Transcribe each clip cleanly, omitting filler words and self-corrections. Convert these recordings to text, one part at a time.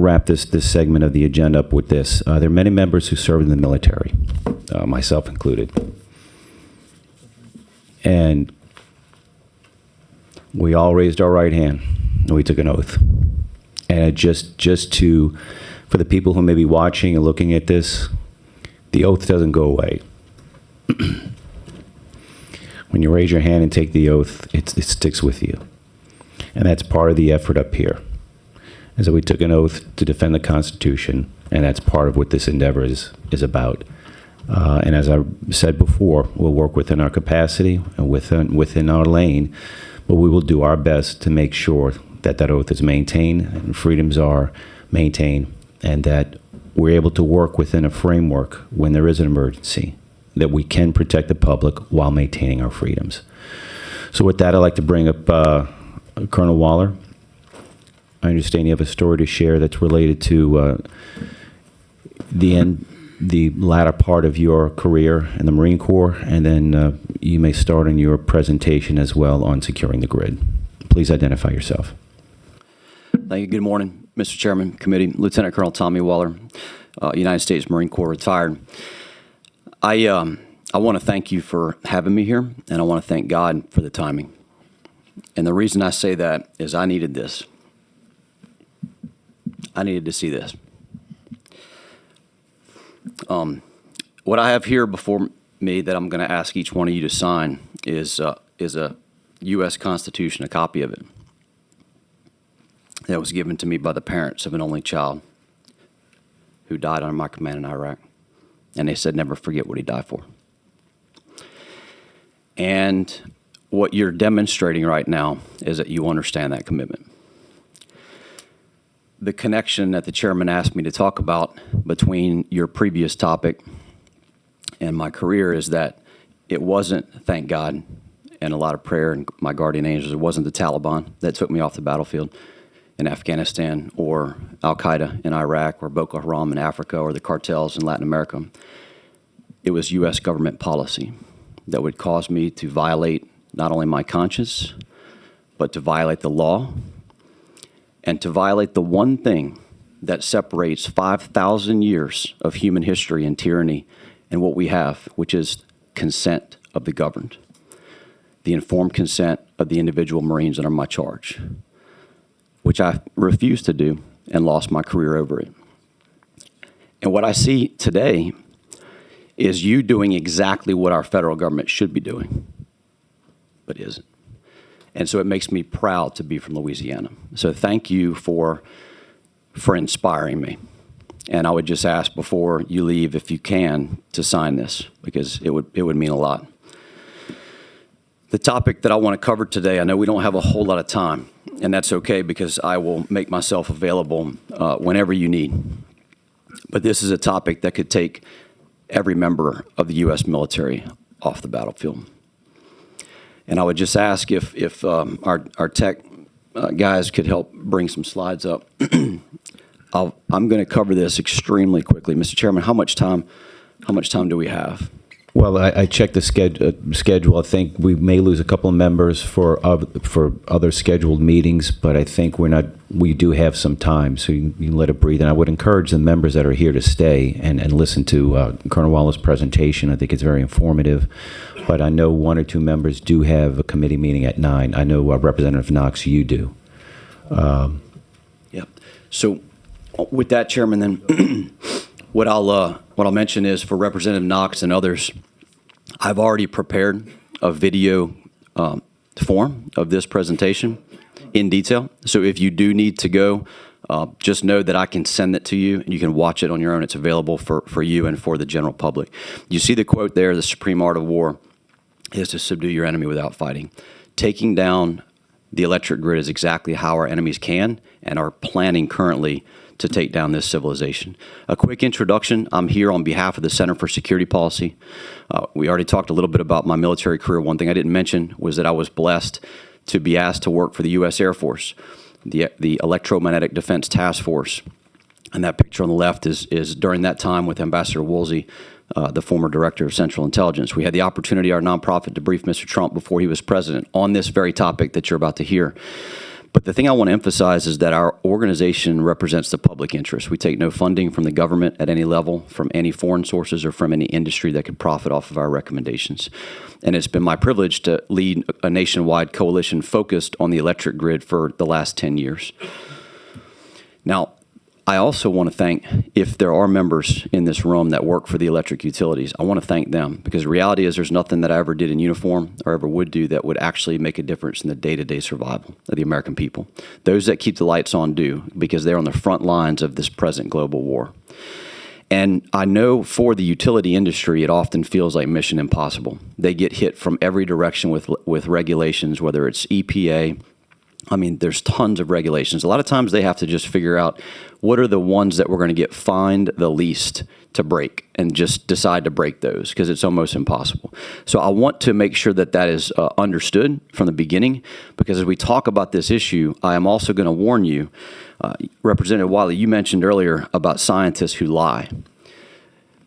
wrap this segment of the agenda up with this. There are many members who served in the military, myself included. And we all raised our right hand and we took an oath. And for the people who may be watching and looking at this, the oath doesn't go away. When you raise your hand and take the oath, it sticks with you. And that's part of the effort up here. And so we took an oath to defend the Constitution, and that's part of what this endeavor is about. And as I said before, we'll work within our capacity and within our lane, but we will do our best to make sure that that oath is maintained and freedoms are maintained, and that we're able to work within a framework when there is an emergency, that we can protect the public while maintaining our freedoms. So with that, I'd like to bring up Colonel Waller. I understand you have a story to share that's related to the latter part of your career in the Marine Corps, and then you may start on your presentation as well on securing the grid. Please identify yourself. Thank you. Good morning, Mr. Chairman, Committee. Lieutenant Colonel Tommy Waller, United States Marine Corps, retired. I want to thank you for having me here, and I want to thank God for the timing. And the reason I say that is I needed this. I needed to see this. What I have here before me that I'm going to ask each one of you to sign is a U.S. Constitution, a copy of it, that was given to me by the parents of an only child who died under my command in Iraq. And they said, never forget what he died for. And what you're demonstrating right now is that you understand that commitment. The connection that the chairman asked me to talk about between your previous topic and my career is that it wasn't, thank God, and a lot of prayer and my guardian angels, it wasn't the Taliban that took me off the battlefield in Afghanistan, or Al-Qaeda in Iraq, or Boko Haram in Africa, or the cartels in Latin America. It was U.S. government policy that would cause me to violate not only my conscience, but to violate the law, and to violate the one thing that separates 5,000 years of human history and tyranny and what we have, which is consent of the governed, the informed consent of the individual Marines under my charge, which I refused to do and lost my career over it. And what I see today is you doing exactly what our federal government should be doing, but isn't. And so it makes me proud to be from Louisiana. So thank you for inspiring me. And I would just ask before you leave, if you can, to sign this, because it would mean a lot. The topic that I want to cover today, I know we don't have a whole lot of time, and that's okay because I will make myself available whenever you need. But this is a topic that could take every member of the U.S. military off the battlefild. And I would just ask if our tech guys could help bring some slides up. I'm going to cover this extremely quickly. Mr. Chairman, how much time do we have? Well, I checked the schedule. I think we may lose a couple of members for other scheduled meetings, but I think we do have some time, so you can let it breathe. And I would encourage the members that are here to stay and listen to Colonel Waller's presentation. I think it's very informative. But I know one or two members do have a committee meeting at 9. I know Representative Knox, you do. Yep. So with that, Chairman, then what I'll mention is for Representative Knox and others, I've already prepared a video form of this presentation in detail. So if you do need to go, just know that I can send it to you and you can watch it on your own. It's available for you and for the general public. You see the quote there, the supreme art of war is to subdue your enemy without fighting. Taking down the electric grid is exactly how our enemies can and are planning currently to take down this civilization. A quick introduction. I'm here on behalf of the Center for Security Policy. We already talked a little bit about my military career. One thing I didn't mention was that I was blessed to be asked to work for the U.S. Air Force, the Electromagnetic Defense Task Force. And that picture on the left is during that time with Ambassador Woolsey, the former director of Central Intelligence. We had the opportunity, our nonprofit, to brief Mr. Trump before he was president on this very topic that you're about to hear. But the thing I want to emphasize is that our organization represents the public interest. We take no funding from the government at any level, from any foreign sources, or from any industry that could profit off of our recommendations. And it's been my privilege to lead a nationwide coalition focused on the electric grid for the last 10 years. Now, I also want to thank, if there are members in this room that work for the electric utilities, I want to thank them, because the reality is there's nothing that I ever did in uniform or ever would do that would actually make a difference in the day-to-day survival of the American people. Those that keep the lights on do, because they're on the front lines of this present global war. And I know for the utility industry, it often feels like mission impossible. They get hit from every direction with regulations, whether it's EPA. I mean, there's tons of regulations. A lot of times they have to just figure out what are the ones that we're going to get fined the least to break, and just decide to break those, because it's almost impossible. So I want to make sure that that is understood from the beginning, because as we talk about this issue, I am also going to warn you, Representative Wiley, you mentioned earlier about scientists who lie.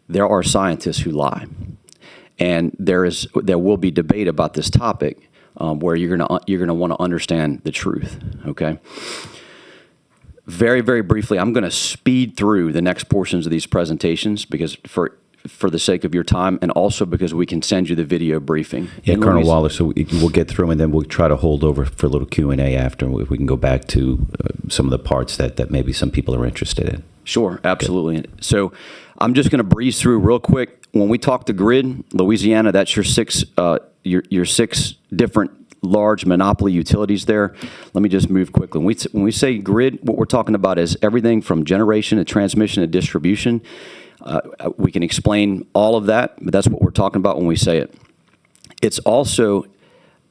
There are scientists who lie, and there will be debate about this topic. Where you're gonna want to understand the truth. Okay. Very, very briefly, I'm going to speed through the next portions of these presentations, because for the sake of your time, and also because we can send you the video briefing. Yeah, Colonel Waller. So we'll get through them, and then we'll try to hold over for a little Q&A after. We can go back to some of the parts that maybe some people are interested in. Sure, absolutely. Good. So I'm just going to breeze through real quick. When we talk the grid, Louisiana, that's your six different large monopoly utilities there. Let me just move quickly. When we say grid, what we're talking about is everything from generation to transmission to distribution. We can explain all of that, but that's what we're talking about when we say it.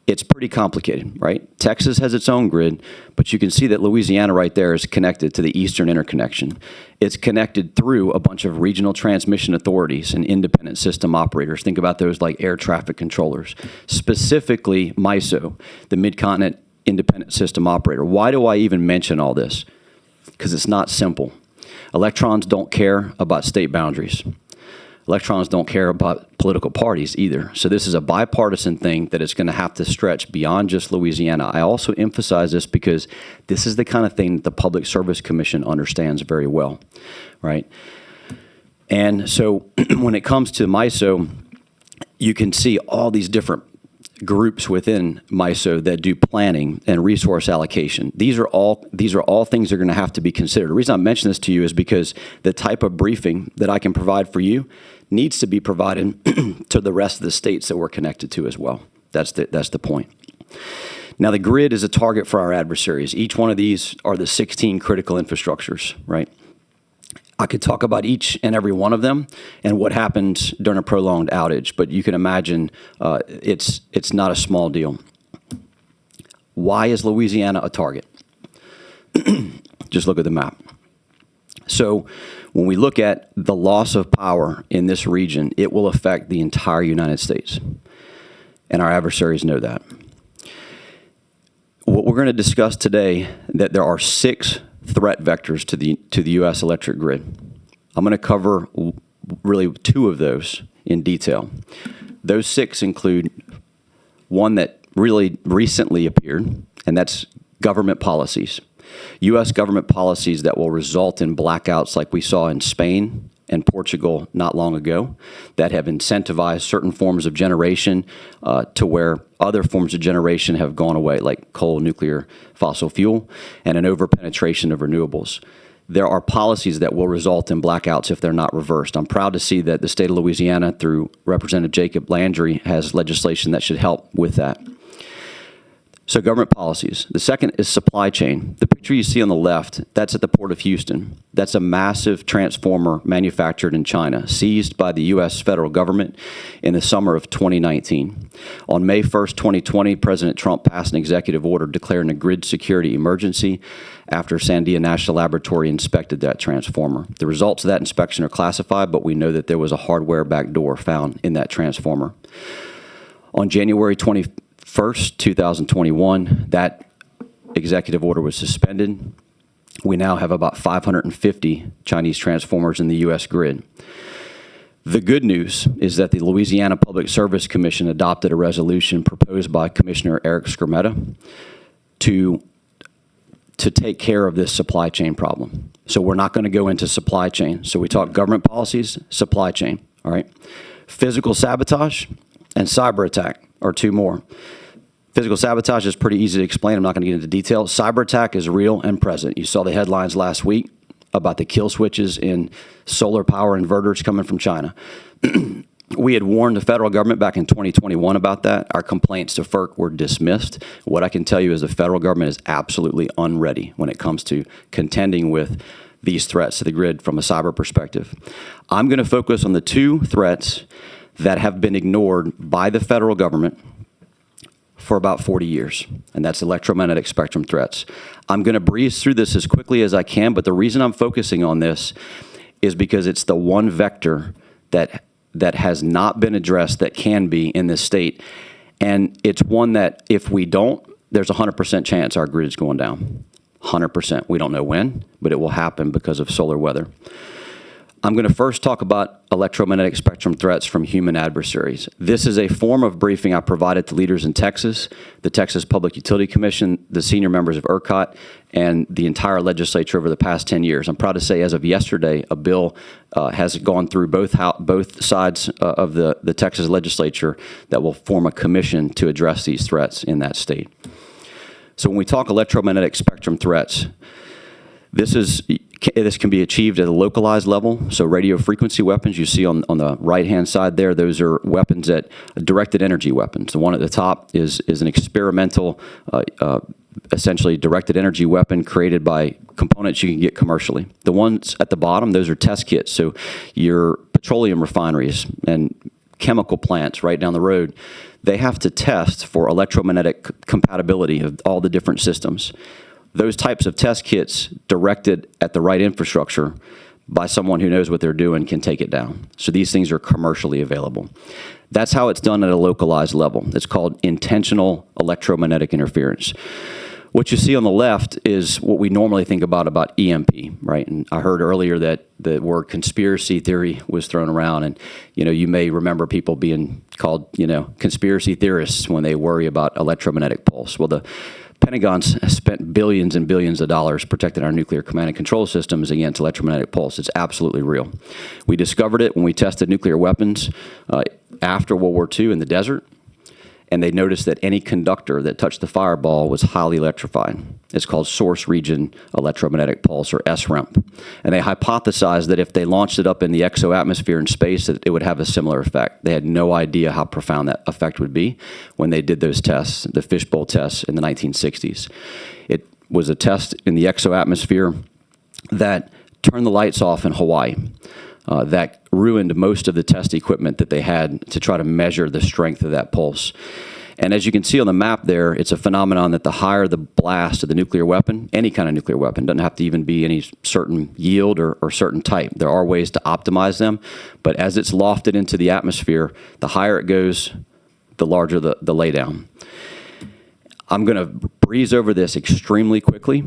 It's pretty complicated, right? Texas has its own grid, but you can see that Louisiana right there is connected to the Eastern Interconnection. It's connected through a bunch of regional transmission authorities and independent system operators. Think about those like air traffic controllers. Specifically, MISO, the Mid-Continent Independent System Operator. Why do I even mention all this? Because it's not simple. Electrons don't care about state boundaries. Electrons don't care about political parties either. So this is a bipartisan thing that is going to have to stretch beyond just Louisiana. I also emphasize this because this is the kind of thing that the Public Service Commission understands very well, right? And so when it comes to MISO, you can see all these different groups within MISO that do planning and resource allocation. These are all things that are going to have to be considered. The reason I mention this to you is because the type of briefing that I can provide for you needs to be provided to the rest of the states that we're connected to as well. That's the point. Now, the grid is a target for our adversaries. Each one of these are the 16 critical infrastructures, right? I could talk about each and every one of them and what happens during a prolonged outage, but you can imagine it's not a small deal. Why is Louisiana a target? Just look at the map. So when we look at the loss of power in this region, it will affect the entire United States, and our adversaries know that. What we're going to discuss today, that there are 6 threat vectors to the U.S. electric grid. I'm going to cover really 2 of those in detail. Those 6 include one that really recently appeared, and that's government policies. U.S. government policies that will result in blackouts like we saw in Spain and Portugal not long ago, that have incentivized certain forms of generation to where other forms of generation have gone away, like coal, nuclear, fossil fuel, and an over-penetration of renewables. There are policies that will result in blackouts if they're not reversed. I'm proud to see that the state of Louisiana, through Representative Jacob Landry, has legislation that should help with that. So government policies. The second is supply chain. The picture you see on the left, that's at the Port of Houston. That's a massive transformer manufactured in China, seized by the U.S. federal government in the summer of 2019. On May 1st, 2020, President Trump passed an executive order declaring a grid security emergency after Sandia National Laboratory inspected that transformer. The results of that inspection are classified, but we know that there was a hardware backdoor found in that transformer. On January 21st, 2021, that executive order was suspended. We now have about 550 Chinese transformers in the U.S. grid. The good news is that the Louisiana Public Service Commission adopted a resolution proposed by Commissioner Eric Skrmetta to to take care of this supply chain problem. So we're not going to go into supply chain. So we talk government policies, supply chain, all right? Physical sabotage and cyber attack are two more. Physical sabotage is pretty easy to explain. I'm not going to get into detail. Cyber attack is real and present. You saw the headlines last week about the kill switches in solar power inverters coming from China. We had warned the federal government back in 2021 about that. Our complaints to FERC were dismissed. What I can tell you is the federal government is absolutely unready when it comes to contending with these threats to the grid from a cyber perspective. I'm going to focus on the two threats that have been ignored by the federal government for about 40 years, and that's electromagnetic spectrum threats. I'm going to breeze through this as quickly as I can, but the reason I'm focusing on this is because it's the one vector that has not been addressed that can be in this state, and it's one that if we don't, there's a 100% chance our grid's going down. 100%. We don't know when, but it will happen because of solar weather. I'm going to first talk about electromagnetic spectrum threats from human adversaries. This is a form of briefing I provided to leaders in Texas, the Texas Public Utility Commission, the senior members of ERCOT, and the entire legislature over the past 10 years. I'm proud to say as of yesterday, a bill has gone through both sides of the Texas legislature that will form a commission to address these threats in that state. So when we talk electromagnetic spectrum threats, this can be achieved at a localized level. So radio frequency weapons you see on the right-hand side there, those are weapons that directed energy weapons. The one at the top is an experimental, essentially directed energy weapon created by components you can get commercially. The ones at the bottom, those are test kits. So your petroleum refineries and chemical plants right down the road, they have to test for electromagnetic compatibility of all the different systems. Those types of test kits directed at the right infrastructure by someone who knows what they're doing can take it down. So these things are commercially available. That's how it's done at a localized level. It's called intentional electromagnetic interference. What you see on the left is what we normally think about EMP, right? And I heard earlier that the word conspiracy theory was thrown around, and you may remember people being called conspiracy theorists when they worry about electromagnetic pulse. Well, the Pentagon's spent billions and billions of dollars protecting our nuclear command and control systems against electromagnetic pulse. It's absolutely real. We discovered it when we tested nuclear weapons after World War II in the desert, and they noticed that any conductor that touched the fireball was highly electrified. It's called source region electromagnetic pulse, or SREMP. And they hypothesized that if they launched it up in the exoatmosphere in space, that it would have a similar effect. They had no idea how profound that effect would be when they did those tests, the fishbowl tests in the 1960s. It was a test in the exoatmosphere that turned the lights off in Hawaii. That ruined most of the test equipment that they had to try to measure the strength of that pulse. And as you can see on the map there, it's a phenomenon that the higher the blast of the nuclear weapon, any kind of nuclear weapon, doesn't have to even be any certain yield or certain type. There are ways to optimize them, but as it's lofted into the atmosphere, the higher it goes, the larger the laydown. I'm going to breeze over this extremely quickly.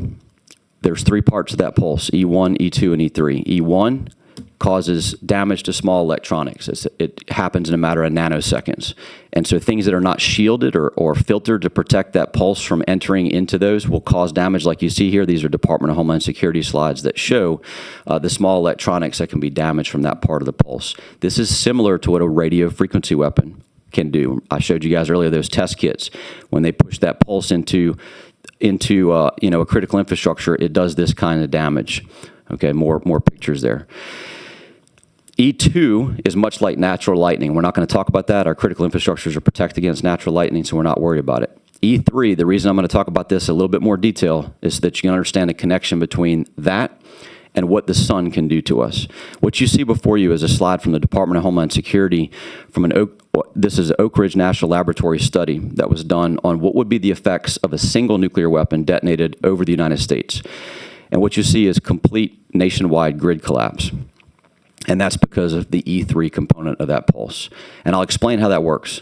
There's three parts of that pulse, E1, E2, and E3. E1 causes damage to small electronics. It happens in a matter of nanoseconds. And so things that are not shielded or filtered to protect that pulse from entering into those will cause damage like you see here. These are Department of Homeland Security slides that show the small electronics that can be damaged from that part of the pulse. This is similar to what a radio frequency weapon can do. I showed you guys earlier those test kits. When they push that pulse into a critical infrastructure, it does this kind of damage. Okay, more pictures there. E2 is much like natural lightning. We're not going to talk about that. Our critical infrastructures are protected against natural lightning, so we're not worried about it. E3, the reason I'm going to talk about this in a little bit more detail is so that you can understand the connection between that and what the sun can do to us. What you see before you is a slide from the Department of Homeland Security from this is an Oak Ridge National Laboratory study that was done on what would be the effects of a single nuclear weapon detonated over the United States. And what you see is complete nationwide grid collapse. And that's because of the E3 component of that pulse. And I'll explain how that works.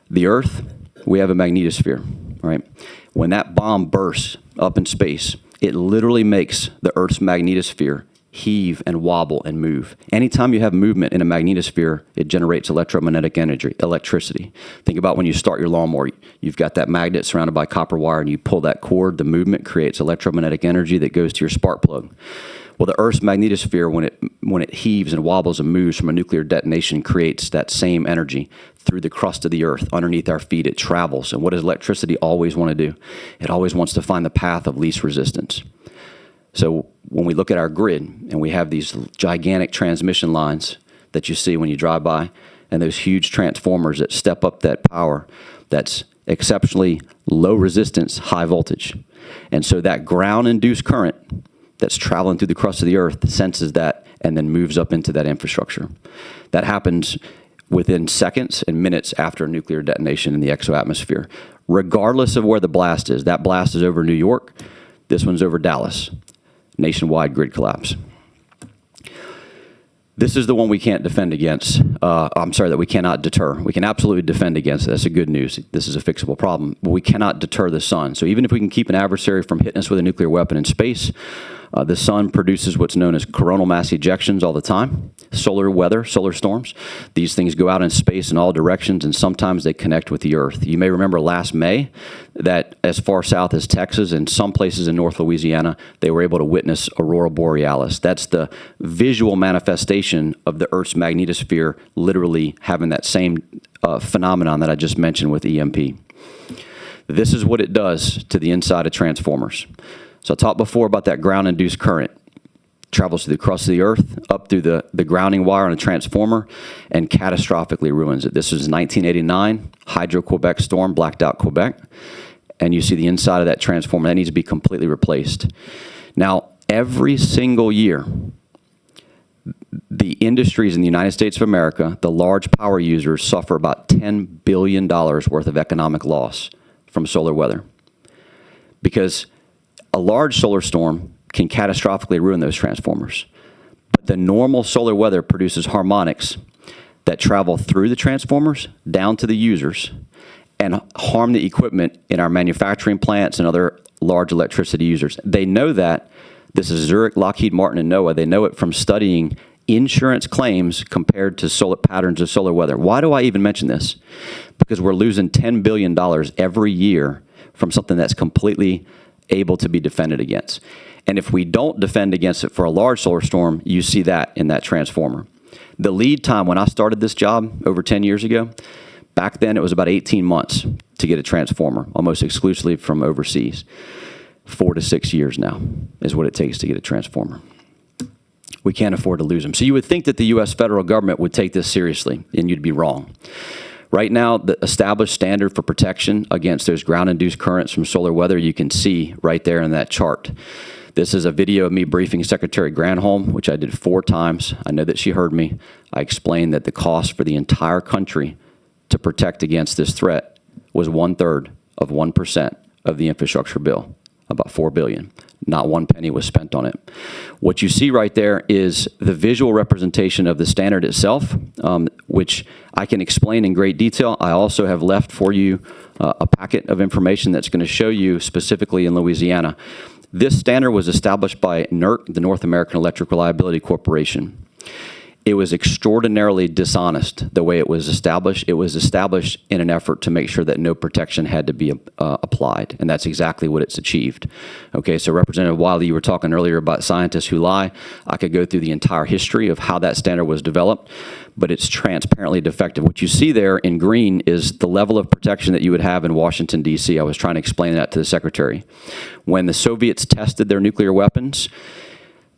The Earth, we have a magnetosphere, right? When that bomb bursts up in space, it literally makes the Earth's magnetosphere heave and wobble and move. Anytime you have movement in a magnetosphere, it generates electromagnetic energy, electricity. Think about when you start your lawnmower. You've got that magnet surrounded by copper wire, and you pull that cord. The movement creates electromagnetic energy that goes to your spark plug. Well, the Earth's magnetosphere, when it heaves and wobbles and moves from a nuclear detonation, creates that same energy through the crust of the Earth. Underneath our feet, it travels. And what does electricity always want to do? It always wants to find the path of least resistance. So when we look at our grid and we have these gigantic transmission lines that you see when you drive by, and those huge transformers that step up that power, that's exceptionally low resistance, high voltage. And so that ground-induced current that's traveling through the crust of the Earth senses that and then moves up into that infrastructure. That happens within seconds and minutes after a nuclear detonation in the exoatmosphere, regardless of where the blast is. That blast is over New York. This one's over Dallas. Nationwide grid collapse. This is the one we can't defend against. That we cannot deter. We can absolutely defend against it. That's the good news. This is a fixable problem. But we cannot deter the sun. So even if we can keep an adversary from hitting us with a nuclear weapon in space, the sun produces what's known as coronal mass ejections all the time. Solar weather, solar storms. These things go out in space in all directions, and sometimes they connect with the Earth. You may remember last May that as far south as Texas and some places in North Louisiana, they were able to witness aurora borealis. That's the visual manifestation of the Earth's magnetosphere literally having that same phenomenon that I just mentioned with EMP. This is what it does to the inside of transformers. So I talked before about that ground-induced current. Travels through the crust of the Earth, up through the grounding wire on a transformer, and catastrophically ruins it. This was 1989, Hydro-Quebec storm, blacked out Quebec. And you see the inside of that transformer. That needs to be completely replaced. Now, every single year, the industries in the United States of America, the large power users, suffer about $10 billion worth of economic loss from solar weather. Because a large solar storm can catastrophically ruin those transformers. But the normal solar weather produces harmonics that travel through the transformers down to the users and harm the equipment in our manufacturing plants and other large electricity users. They know that. This is Zurich, Lockheed Martin, and NOAA. They know it from studying insurance claims compared to solar patterns of solar weather. Why do I even mention this? Because we're losing $10 billion every year from something that's completely able to be defended against. And if we don't defend against it for a large solar storm, you see that in that transformer. The lead time when I started this job over 10 years ago, back then it was about 18 months to get a transformer, almost exclusively from overseas. 4 to 6 years now is what it takes to get a transformer. We can't afford to lose them. So you would think that the U.S. federal government would take this seriously, and you'd be wrong. Right now, the established standard for protection against those ground-induced currents from solar weather, you can see right there in that chart. This is a video of me briefing Secretary Granholm, which I did 4 times. I know that she heard me. I explained that the cost for the entire country to protect against this threat was 1/3 of 1% of the infrastructure bill, about $4 billion. Not 1 penny was spent on it. What you see right there is the visual representation of the standard itself, which I can explain in great detail. I also have left for you a packet of information that's going to show you specifically in Louisiana. This standard was established by NERC, the North American Electric Reliability Corporation. It was extraordinarily dishonest the way it was established. It was established in an effort to make sure that no protection had to be applied, and that's exactly what it's achieved. Okay, so Representative Wiley, you were talking earlier about scientists who lie. I could go through the entire history of how that standard was developed, but it's transparently defective. What you see there in green is the level of protection that you would have in Washington, D.C. I was trying to explain that to the Secretary. When the Soviets tested their nuclear weapons,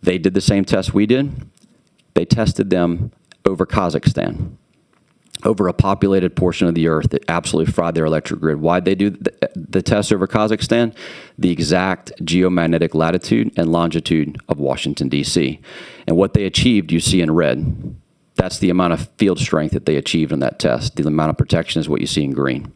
they did the same test we did. They tested them over Kazakhstan, over a populated portion of the Earth that absolutely fried their electric grid. Why'd they do the test over Kazakhstan? The exact geomagnetic latitude and longitude of Washington, D.C. And what they achieved, you see in red. That's the amount of field strength that they achieved on that test. The amount of protection is what you see in green.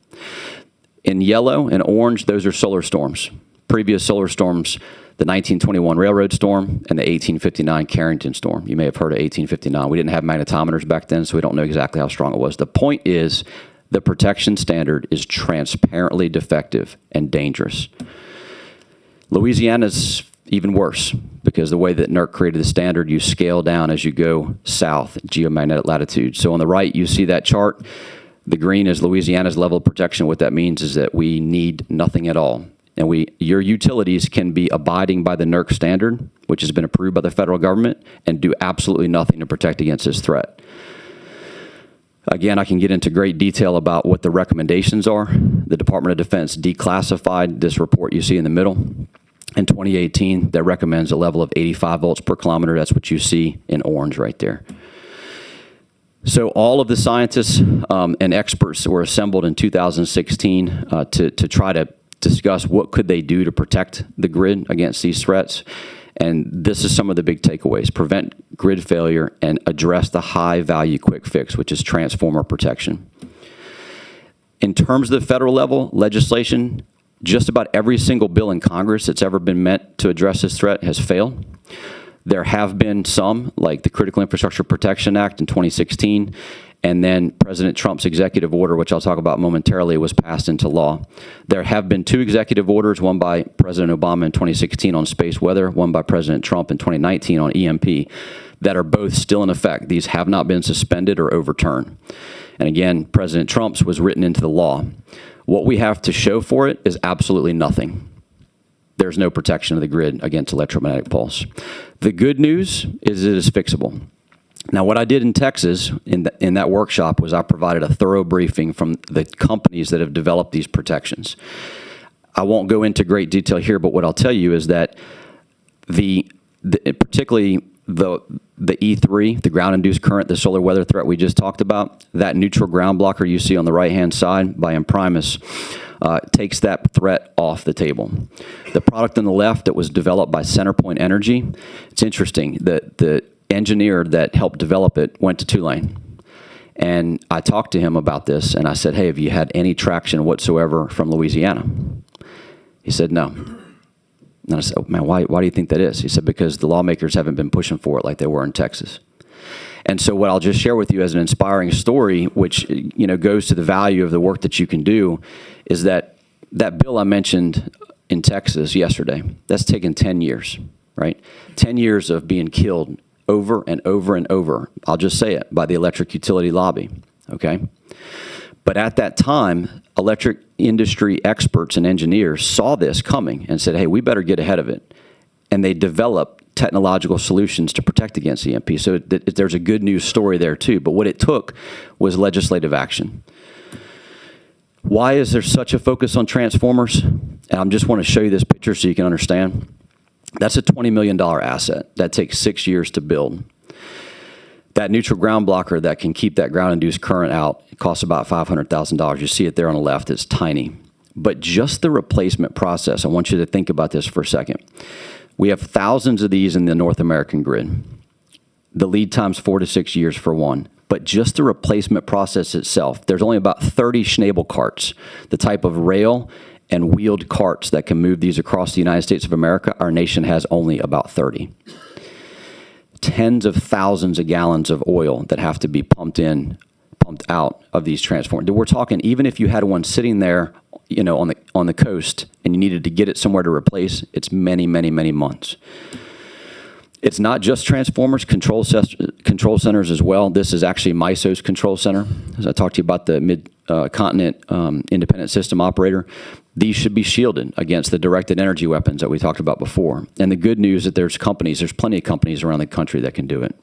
In yellow and orange, those are solar storms. Previous solar storms, the 1921 railroad storm and the 1859 Carrington storm. You may have heard of 1859. We didn't have magnetometers back then, so we don't know exactly how strong it was. The point is, the protection standard is transparently defective and dangerous. Louisiana's even worse, because the way that NERC created the standard, you scale down as you go south, geomagnetic latitude. So on the right, you see that chart. The green is Louisiana's level of protection. What that means is that we need nothing at all. And your utilities can be abiding by the NERC standard, which has been approved by the federal government, and do absolutely nothing to protect against this threat. Again, I can get into great detail about what the recommendations are. The Department of Defense declassified this report you see in the middle in 2018 that recommends a level of 85 volts per kilometer. That's what you see in orange right there. So all of the scientists and experts were assembled in 2016 to try to discuss what could they do to protect the grid against these threats. And this is some of the big takeaways: prevent grid failure and address the high value quick fix, which is transformer protection. In terms of the federal level legislation, just about every single bill in Congress that's ever been meant to address this threat has failed. There have been some, like the Critical Infrastructure Protection Act in 2016, and then President Trump's executive order, which I'll talk about momentarily, was passed into law. There have been two executive orders, one by President Obama in 2016 on space weather, one by President Trump in 2019 on EMP, that are both still in effect. These have not been suspended or overturned. And again, President Trump's was written into the law. What we have to show for it is absolutely nothing. There's no protection of the grid against electromagnetic pulse. The good news is it is fixable. Now, what I did in Texas in that workshop was I provided a thorough briefing from the companies that have developed these protections. I won't go into great detail here, but what I'll tell you is that particularly the E3, the ground-induced current, the solar weather threat we just talked about, that neutral ground blocker you see on the right-hand side by Imprimis takes that threat off the table. The product on the left that was developed by Centerpoint Energy, it's interesting that the engineer that helped develop it went to Tulane. And I talked to him about this, and I said, hey, have you had any traction whatsoever from Louisiana? He said, no. And I said, oh, man, why do you think that is? He said, because the lawmakers haven't been pushing for it like they were in Texas. And so what I'll just share with you as an inspiring story, which goes to the value of the work that you can do, is that bill I mentioned in Texas yesterday, that's taken 10 years, right? 10 years of being killed over and over and over, I'll just say it, by the electric utility lobby, okay? But at that time, electric industry experts and engineers saw this coming and said, hey, we better get ahead of it. And they developed technological solutions to protect against EMP. So there's a good news story there too. But what it took was legislative action. Why is there such a focus on transformers? And I just want to show you this picture so you can understand. That's a $20 million asset that takes 6 years to build. That neutral ground blocker that can keep that ground-induced current out, it costs about $500,000. You see it there on the left. It's tiny. But just the replacement process, I want you to think about this for a second. We have thousands of these in the North American grid. The lead time's 4 to 6 years for one. But just the replacement process itself, there's only about 30 Schnabel carts, the type of rail and wheeled carts that can move these across the United States of America. Our nation has only about 30. Tens of thousands of gallons of oil that have to be pumped out of these transformers. We're talking, even if you had one sitting there, on the coast, and you needed to get it somewhere to replace, it's many, many, many months. It's not just transformers, control centers as well. This is actually MISO's control center. As I talked to you about the Mid-Continent Independent System Operator, these should be shielded against the directed energy weapons that we talked about before. And the good news is that there's plenty of companies around the country that can do it.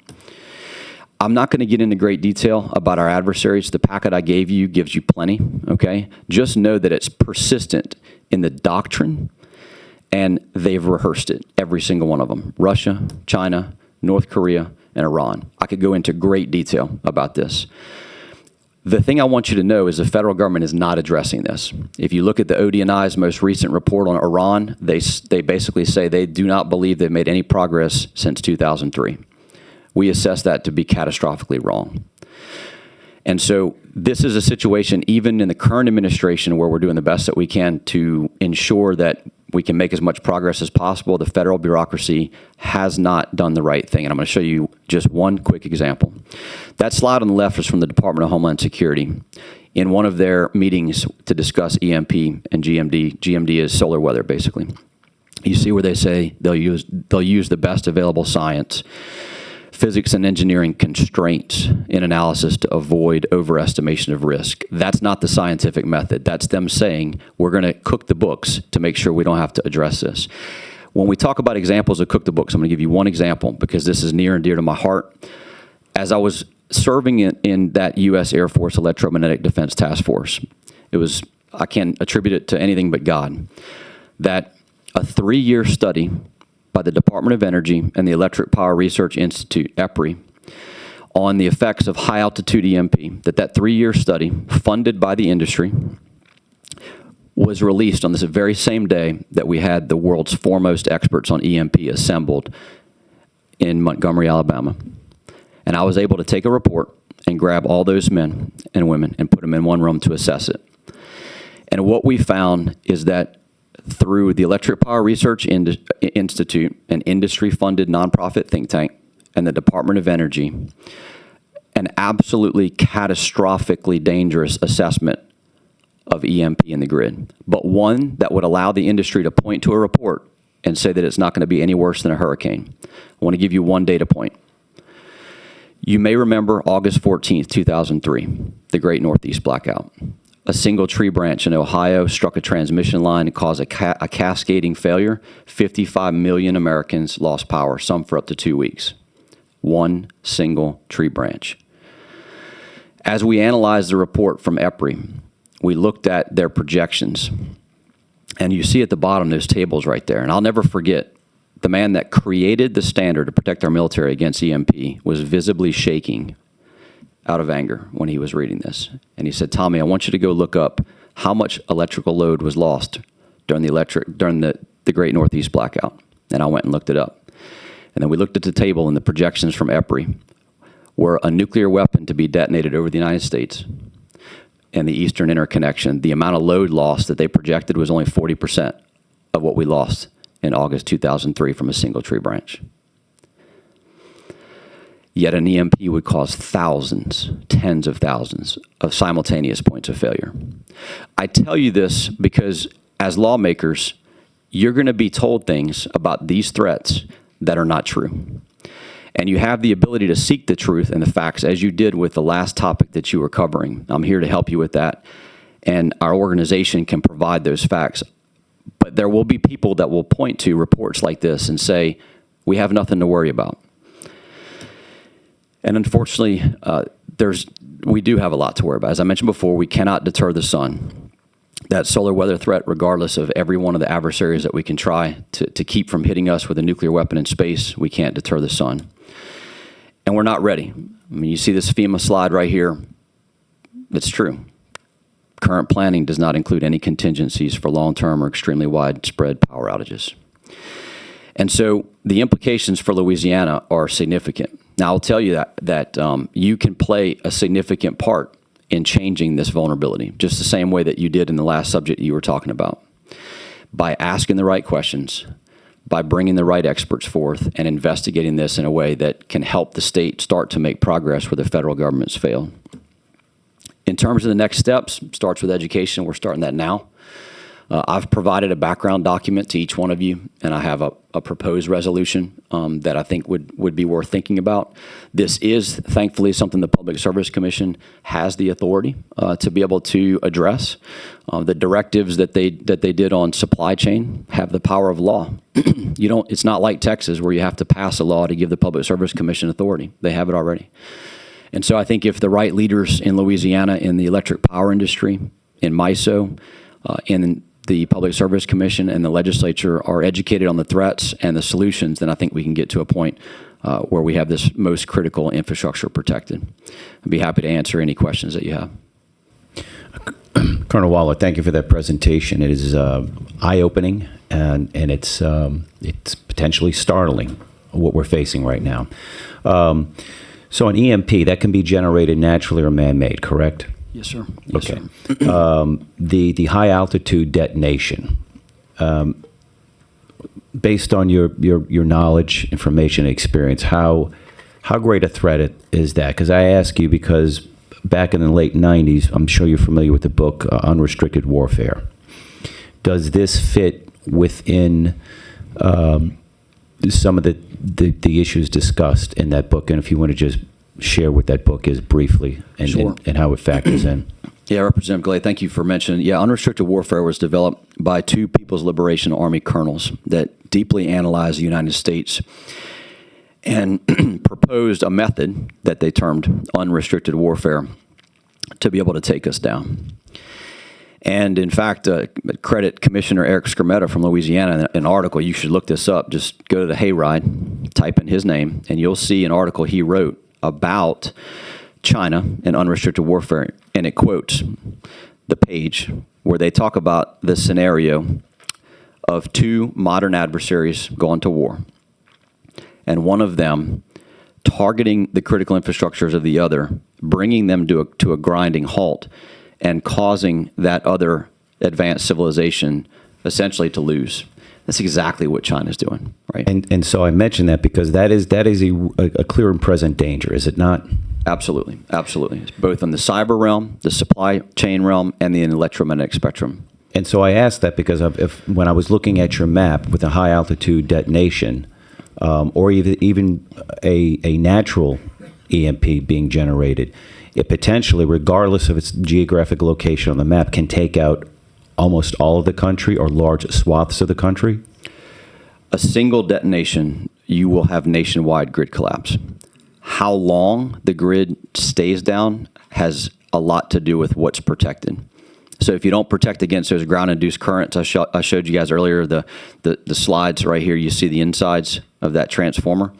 I'm not going to get into great detail about our adversaries. The packet I gave you gives you plenty, okay? Just know that it's persistent in the doctrine, and they've rehearsed it, every single one of them. Russia, China, North Korea, and Iran. I could go into great detail about this. The thing I want you to know is the federal government is not addressing this. If you look at the ODNI's most recent report on Iran, they basically say they do not believe they've made any progress since 2003. We assess that to be catastrophically wrong. And so this is a situation, even in the current administration, where we're doing the best that we can to ensure that we can make as much progress as possible. The federal bureaucracy has not done the right thing. And I'm going to show you just one quick example. That slide on the left is from the Department of Homeland Security in one of their meetings to discuss EMP and GMD. GMD is solar weather, basically. You see where they say they'll use the best available science, physics and engineering constraints in analysis to avoid overestimation of risk. That's not the scientific method. That's them saying we're going to cook the books to make sure we don't have to address this. When we talk about examples of cook the books, I'm going to give you one example because this is near and dear to my heart. As I was serving in that U.S. Air Force Electromagnetic Defense Task Force, I can't attribute it to anything but God, that a 3-year study by the Department of Energy and the Electric Power Research Institute, EPRI, on the effects of high-altitude EMP, that 3-year study, funded by the industry, was released on this very same day that we had the world's foremost experts on EMP assembled in Montgomery, Alabama. And I was able to take a report and grab all those men and women and put them in one room to assess it. And what we found is that through the Electric Power Research Institute, an industry-funded nonprofit think tank, and the Department of Energy, an absolutely catastrophically dangerous assessment of EMP in the grid, but one that would allow the industry to point to a report and say that it's not going to be any worse than a hurricane. I want to give you one data point. You may remember August 14th, 2003, the Great Northeast Blackout. A single tree branch in Ohio struck a transmission line and caused a cascading failure. 55 million Americans lost power, some for up to 2 weeks. One single tree branch. As we analyzed the report from EPRI, we looked at their projections. And you see at the bottom those tables right there. And I'll never forget, the man that created the standard to protect our military against EMP was visibly shaking out of anger when he was reading this. And he said, Tommy, I want you to go look up how much electrical load was lost during the Great Northeast Blackout. And I went and looked it up. And then we looked at the table and the projections from EPRI were a nuclear weapon to be detonated over the United States and the Eastern Interconnection. The amount of load lost that they projected was only 40% of what we lost in August 2003 from a single tree branch. Yet an EMP would cause thousands, tens of thousands of simultaneous points of failure. I tell you this because as lawmakers, you're going to be told things about these threats that are not true. And you have the ability to seek the truth and the facts as you did with the last topic that you were covering. I'm here to help you with that. And our organization can provide those facts. But there will be people that will point to reports like this and say, we have nothing to worry about. And unfortunately, we do have a lot to worry about. As I mentioned before, we cannot deter the sun. That solar weather threat, regardless of every one of the adversaries that we can try to keep from hitting us with a nuclear weapon in space, we can't deter the sun. And we're not ready. I mean, you see this FEMA slide right here. It's true. Current planning does not include any contingencies for long-term or extremely widespread power outages. And so the implications for Louisiana are significant. Now, I'll tell you that you can play a significant part in changing this vulnerability, just the same way that you did in the last subject you were talking about, by asking the right questions, by bringing the right experts forth, and investigating this in a way that can help the state start to make progress where the federal government's failed. In terms of the next steps, starts with education. We're starting that now. I've provided a background document to each one of you, and I have a proposed resolution that I think would be worth thinking about. This is, thankfully, something the Public Service Commission has the authority to be able to address. The directives that they did on supply chain have the power of law. It's not like Texas where you have to pass a law to give the Public Service Commission authority. They have it already. And so I think if the right leaders in Louisiana in the electric power industry, in MISO, in the Public Service Commission and the legislature are educated on the threats and the solutions, then I think we can get to a point where we have this most critical infrastructure protected. I'd be happy to answer any questions that you have. Colonel Waller, thank you for that presentation. It is eye-opening, and it's potentially startling what we're facing right now. So an EMP, that can be generated naturally or man-made, correct? Yes, sir. Yes, okay. Sir. The high altitude detonation, based on your knowledge, information, and experience, how great a threat is that? Because I ask you because back in the late 90s, I'm sure you're familiar with the book Unrestricted Warfare. Does this fit within some of the issues discussed in that book, and if you want to just share what that book is briefly and, Sure. and how it factors in. Yeah, Representative Glade, thank you for mentioning. Yeah, unrestricted warfare was developed by two People's Liberation Army colonels that deeply analyzed the United States and proposed a method that they termed unrestricted warfare to be able to take us down. And in fact, credit Commissioner Eric Skrmetta from Louisiana, an article, you should look this up. Just go to the Hayride, type in his name, and you'll see an article he wrote about China and unrestricted warfare. And it quotes the page where they talk about the scenario of two modern adversaries going to war, and one of them targeting the critical infrastructures of the other, bringing them to a grinding halt, and causing that other advanced civilization essentially to lose. That's exactly what China's doing, right? And so I mention that because that is a clear and present danger, is it not? Absolutely, absolutely. It's both in the cyber realm, the supply chain realm, and the electromagnetic spectrum. And so I asked that because when I was looking at your map with a high altitude detonation, or even a natural EMP being generated, it potentially, regardless of its geographic location on the map, can take out almost all of the country or large swaths of the country? A single detonation, you will have nationwide grid collapse. How long the grid stays down has a lot to do with what's protected. So if you don't protect against those ground-induced currents, I showed you guys earlier the slides right here. You see the insides of that transformer.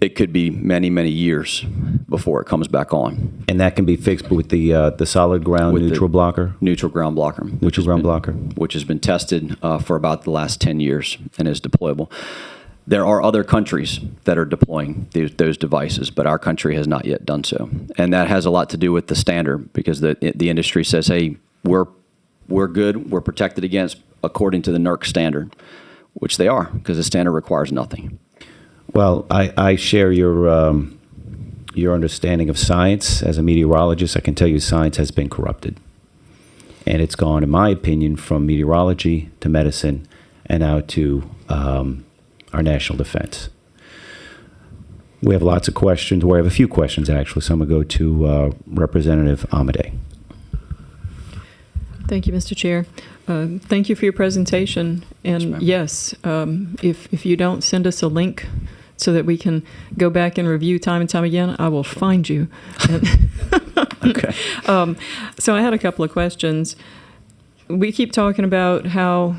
It could be many, many years before it comes back on. And that can be fixed with the solid ground With neutral the blocker? Neutral ground blocker. Neutral ground blocker. Which has been tested for about the last 10 years and is deployable. There are other countries that are deploying those devices, but our country has not yet done so. And that has a lot to do with the standard, because the industry says, hey, we're good, we're protected against according to the NERC standard, which they are, because the standard requires nothing. Well, I share your understanding of science. As a meteorologist, I can tell you science has been corrupted. And it's gone, in my opinion, from meteorology to medicine and now to our national defense. We have lots of questions. We have a few questions, actually. So I'm going to go to Representative Amade. Thank you, Mr. Chair. Thank you for your presentation. And yes, if you don't send us a link so that we can go back and review time and time again, I will find you. Okay. So I had a couple of questions. We keep talking about how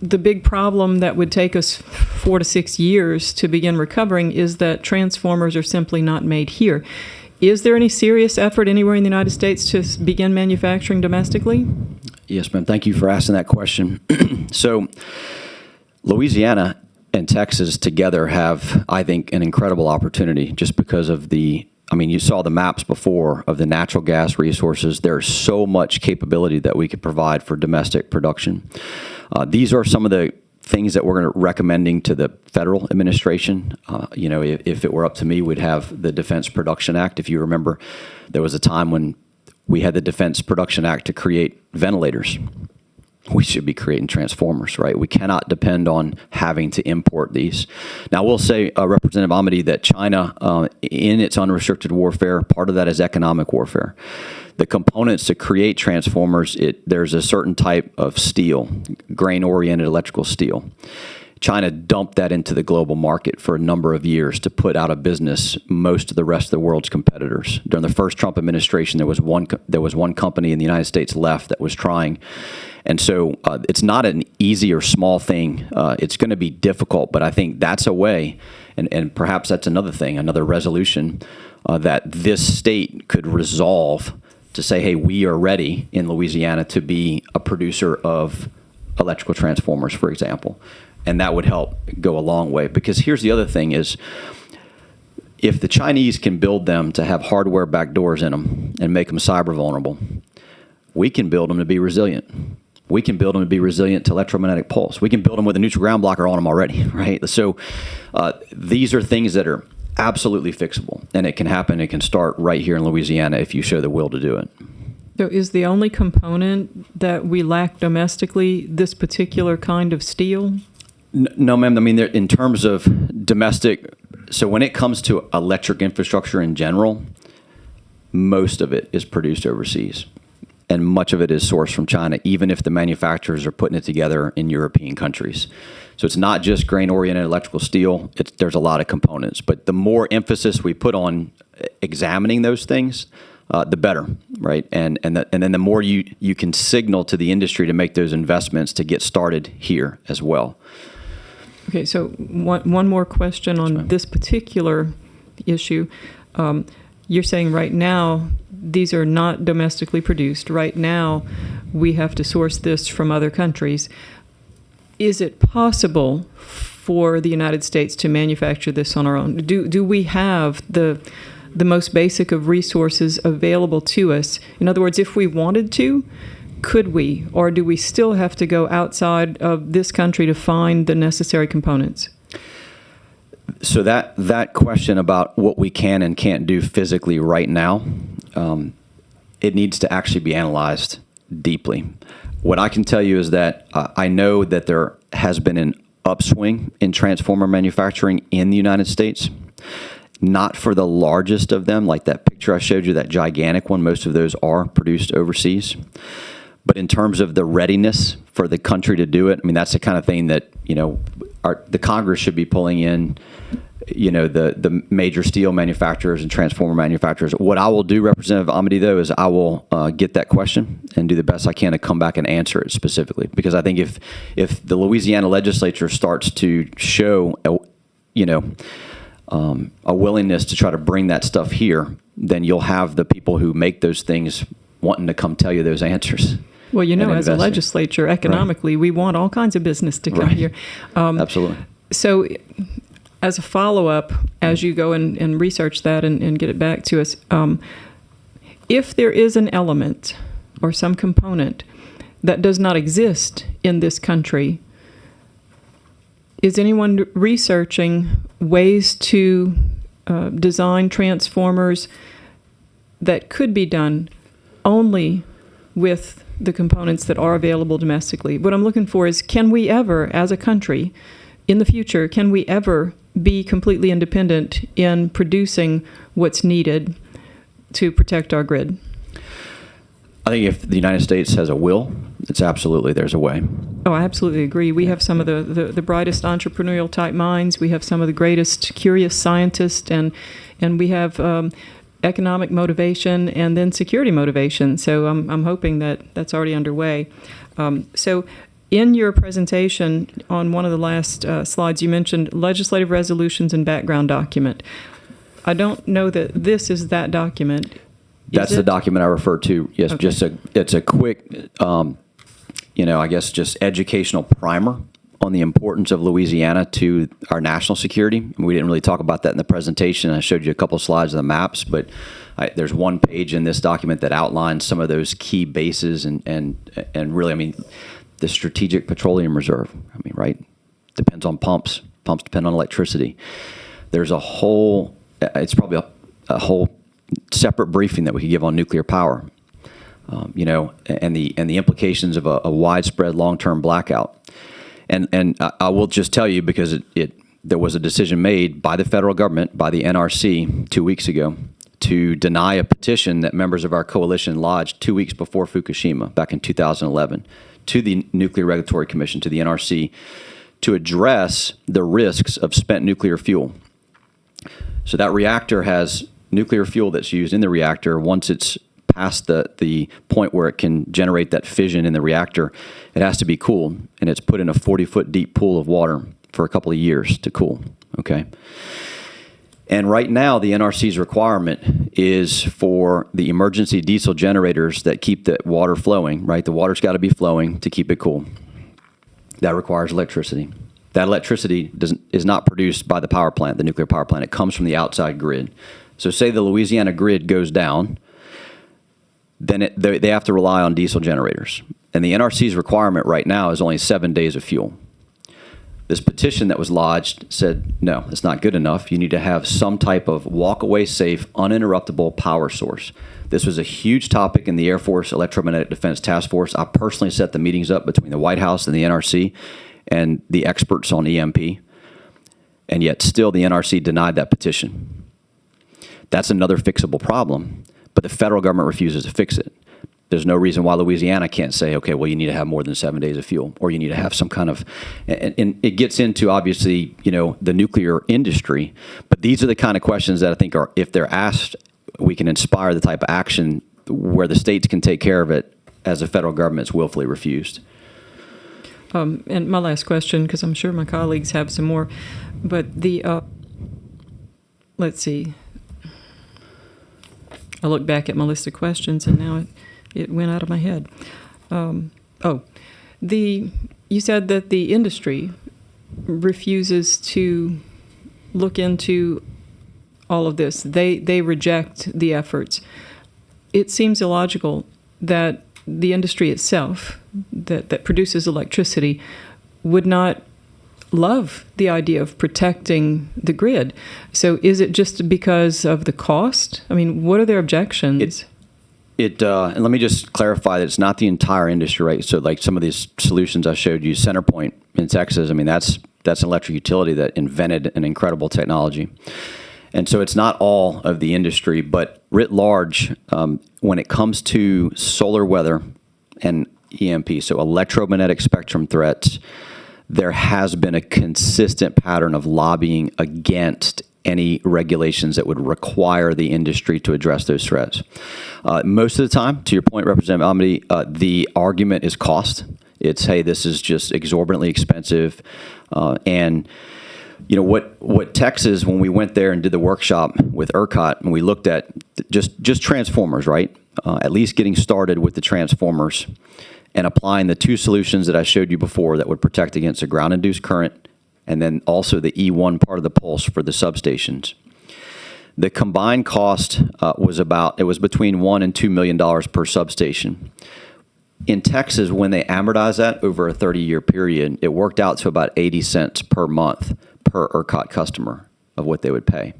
the big problem that would take us 4 to 6 years to begin recovering is that transformers are simply not made here. Is there any serious effort anywhere in the United States to begin manufacturing domestically? Yes, ma'am. Thank you for asking that question. So Louisiana and Texas together have, I think, an incredible opportunity just because of you saw the maps before of the natural gas resources. There's so much capability that we could provide for domestic production. These are some of the things that we're recommending to the federal administration. If it were up to me, we'd have the Defense Production Act. If you remember, there was a time when we had the Defense Production Act to create ventilators. We should be creating transformers, right? We cannot depend on having to import these. Now, we'll say, Representative Amade, that China, in its unrestricted warfare, part of that is economic warfare. The components to create transformers, there's a certain type of steel, grain-oriented electrical steel. China dumped that into the global market for a number of years to put out of business most of the rest of the world's competitors. During the first Trump administration, there was one company in the United States left that was trying. And so it's not an easy or small thing. It's going to be difficult, but I think that's a way, and perhaps that's another thing, another resolution that this state could resolve to say, hey, we are ready in Louisiana to be a producer of electrical transformers, for example. And that would help go a long way. Because here's the other thing is, if the Chinese can build them to have hardware backdoors in them and make them cyber vulnerable, we can build them to be resilient. We can build them to be resilient to electromagnetic pulse. We can build them with a neutral ground blocker on them already, right? So these are things that are absolutely fixable. And it can happen. It can start right here in Louisiana if you show the will to do it. So is the only component that we lack domestically this particular kind of steel? No, ma'am. I mean, in terms of domestic, so when it comes to electric infrastructure in general, most of it is produced overseas. And much of it is sourced from China, even if the manufacturers are putting it together in European countries. So it's not just grain-oriented electrical steel. There's a lot of components. But the more emphasis we put on examining those things, the better, right? And then the more you can signal to the industry to make those investments to get started here as well. Okay, so one more question on this particular issue. You're saying right now these are not domestically produced. Right now we have to source this from other countries. Is it possible for the United States to manufacture this on our own? Do we have the most basic of resources available to us? In other words, if we wanted to, could we? Or do we still have to go outside of this country to find the necessary components? So that question about what we can and can't do physically right now, it needs to actually be analyzed deeply. What I can tell you is that I know that there has been an upswing in transformer manufacturing in the United States. Not for the largest of them, like that picture I showed you, that gigantic one. Most of those are produced overseas. But in terms of the readiness for the country to do it, I mean, that's the kind of thing that, the Congress should be pulling in, the major steel manufacturers and transformer manufacturers. What I will do, Representative Amity, though, is I will get that question and do the best I can to come back and answer it specifically. Because I think if the Louisiana legislature starts to show, a willingness to try to bring that stuff here, then you'll have the people who make those things wanting to come tell you those answers. Well, as a legislature, economically, we want all kinds of business to come here. Absolutely. So as a follow-up, as you go and research that and get it back to us, if there is an element or some component that does not exist in this country, is anyone researching ways to design transformers that could be done only with the components that are available domestically? What I'm looking for is, can we ever, as a country, in the future, can we ever be completely independent in producing what's needed to protect our grid? I think if the United States has a will, there's a way. Oh, I absolutely agree. We have some of the brightest entrepreneurial type minds. We have some of the greatest curious scientists, and we have economic motivation and then security motivation. So I'm hoping that that's already underway. So in your presentation, on one of the last slides, you mentioned legislative resolutions and background document. I don't know that this is that document. That's the document I referred to. Yes, okay. It's a quick, I guess just educational primer on the importance of Louisiana to our national security. We didn't really talk about that in the presentation. I showed you a couple of slides of the maps, but there's one page in this document that outlines some of those key bases and really, the Strategic Petroleum Reserve. Right? Depends on pumps. Pumps depend on electricity. There's it's probably a whole separate briefing that we could give on nuclear power, and the implications of a widespread long-term blackout. And I will just tell you, because there was a decision made by the federal government, by the NRC 2 weeks ago, to deny a petition that members of our coalition lodged 2 weeks before Fukushima back in 2011 to the Nuclear Regulatory Commission, to the NRC, to address the risks of spent nuclear fuel. So that reactor has nuclear fuel that's used in the reactor. Once it's past the point where it can generate that fission in the reactor, it has to be cooled, and it's put in a 40-foot deep pool of water for a couple of years to cool, okay? And right now, the NRC's requirement is for the emergency diesel generators that keep the water flowing, right? The water's got to be flowing to keep it cool. That requires electricity. That electricity is not produced by the power plant, the nuclear power plant. It comes from the outside grid. So say the Louisiana grid goes down, then they have to rely on diesel generators. And the NRC's requirement right now is only 7 days of fuel. This petition that was lodged said, no, it's not good enough. You need to have some type of walk-away safe, uninterruptible power source. This was a huge topic in the Air Force Electromagnetic Defense Task Force. I personally set the meetings up between the White House and the NRC and the experts on EMP, and yet still the NRC denied that petition. That's another fixable problem, but the federal government refuses to fix it. There's no reason why Louisiana can't say, okay, well, you need to have more than 7 days of fuel, or you need to have some kind of, and it gets into, obviously, the nuclear industry, but these are the kind of questions that I think are, if they're asked, we can inspire the type of action where the states can take care of it as the federal government's willfully refused. And my last question, because I'm sure my colleagues have some more, but let's see. I look back at my list of questions, and now it went out of my head. You said that the industry refuses to look into all of this. They reject the efforts. It seems illogical that the industry itself, that produces electricity, would not love the idea of protecting the grid. So is it just because of the cost? I mean, what are their objections? And let me just clarify that it's not the entire industry, right? So like some of these solutions I showed you, CenterPoint in Texas, I mean, that's an electric utility that invented an incredible technology. And so it's not all of the industry, but writ large, when it comes to solar weather and EMP, so electromagnetic spectrum threats, there has been a consistent pattern of lobbying against any regulations that would require the industry to address those threats. Most of the time, to your point, Representative Amity, the argument is cost. It's, hey, this is just exorbitantly expensive. And what Texas, when we went there and did the workshop with ERCOT, and we looked at just transformers, right? At least getting started with the transformers and applying the two solutions that I showed you before that would protect against a ground-induced current, and then also the E1 part of the pulse for the substations. The combined cost was between $1 and $2 million per substation. In Texas, when they amortize that over a 30-year period, it worked out to about 80 cents per month per ERCOT customer of what they would pay.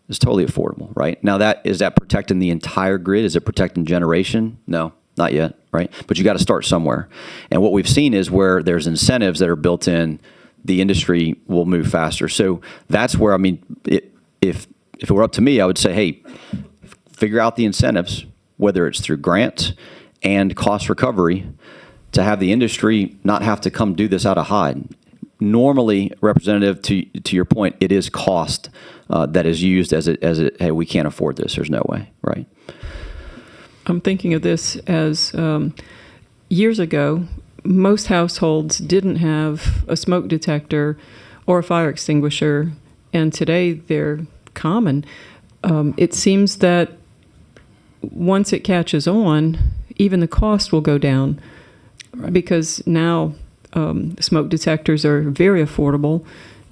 It's totally affordable, right? Now, is that protecting the entire grid? Is it protecting generation? No, not yet, right? But you got to start somewhere. And what we've seen is where there's incentives that are built in, the industry will move faster. So that's where, I mean, if it were up to me, I would say, hey, figure out the incentives, whether it's through grants and cost recovery, to have the industry not have to come do this out of hide. Normally, Representative, to your point, it is cost that is used as hey, we can't afford this. There's no way, right? I'm thinking of this as years ago, most households didn't have a smoke detector or a fire extinguisher, and today they're common. It seems that once it catches on, even the cost will go down, right? Because now smoke detectors are very affordable.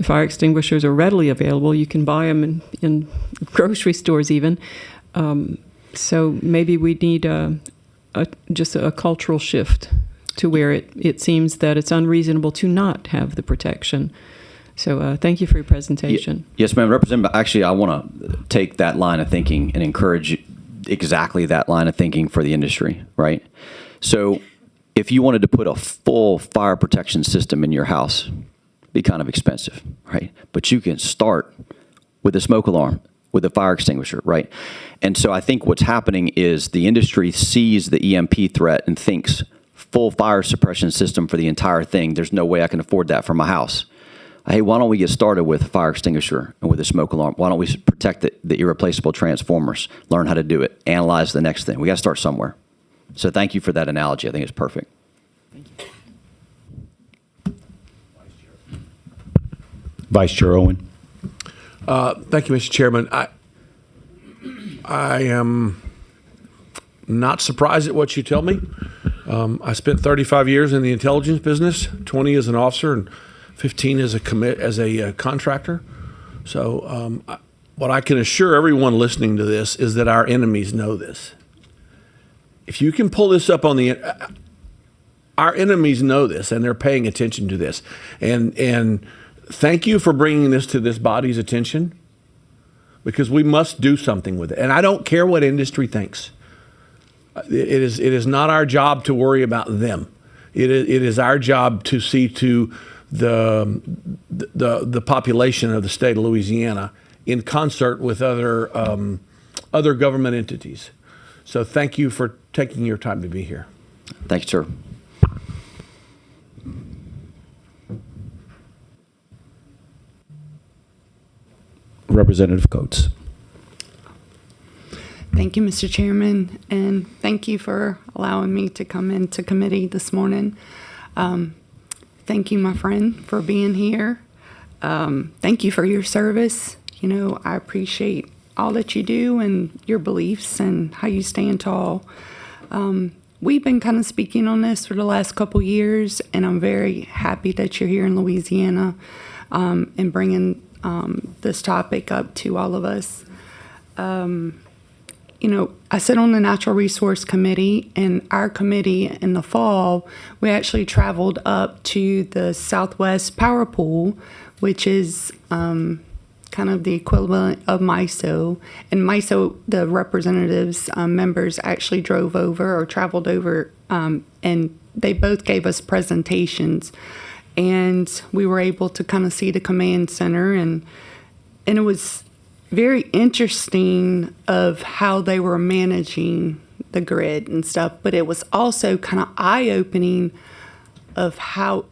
Fire extinguishers are readily available. You can buy them in grocery stores even. So maybe we need just a cultural shift to where it seems that it's unreasonable to not have the protection. So thank you for your presentation. Yes, ma'am. Representative, actually, I want to take that line of thinking and encourage exactly that line of thinking for the industry, right? So if you wanted to put a full fire protection system in your house, it'd be kind of expensive, right? But you can start with a smoke alarm, with a fire extinguisher, right? And so I think what's happening is the industry sees the EMP threat and thinks full fire suppression system for the entire thing. There's no way I can afford that for my house. Hey, why don't we get started with a fire extinguisher and with a smoke alarm? Why don't we protect the irreplaceable transformers, learn how to do it, analyze the next thing? We got to start somewhere. So thank you for that analogy. I think it's perfect. Thank you. Vice Chair Owen. Thank you, Mr. Chairman. I am not surprised at what you tell me. I spent 35 years in the intelligence business, 20 as an officer and 15 as a contractor. So what I can assure everyone listening to this is that our enemies know this. If you can pull this up on our enemies know this, and they're paying attention to this. And thank you for bringing this to this body's attention, because we must do something with it. And I don't care what industry thinks. It is not our job to worry about them. It is our job to see to the population of the state of Louisiana in concert with other government entities. So thank you for taking your time to be here. Thank you, sir. Representative Coates. Thank you, Mr. Chairman, and thank you for allowing me to come into committee this morning. Thank you, my friend, for being here. Thank you for your service. You know, I appreciate all that you do and your beliefs and how you stand tall. We've been kind of speaking on this for the last couple years, and I'm very happy that you're here in Louisiana and bringing this topic up to all of us. You know, I sit on the Natural Resource Committee, and our committee in the fall, we actually traveled up to the Southwest Power Pool, which is kind of the equivalent of MISO. And MISO, the representatives, members actually drove over or traveled over, and they both gave us presentations. And we were able to kind of see the command center, and it was very interesting of how they were managing the grid and stuff, but it was also kind of eye-opening of how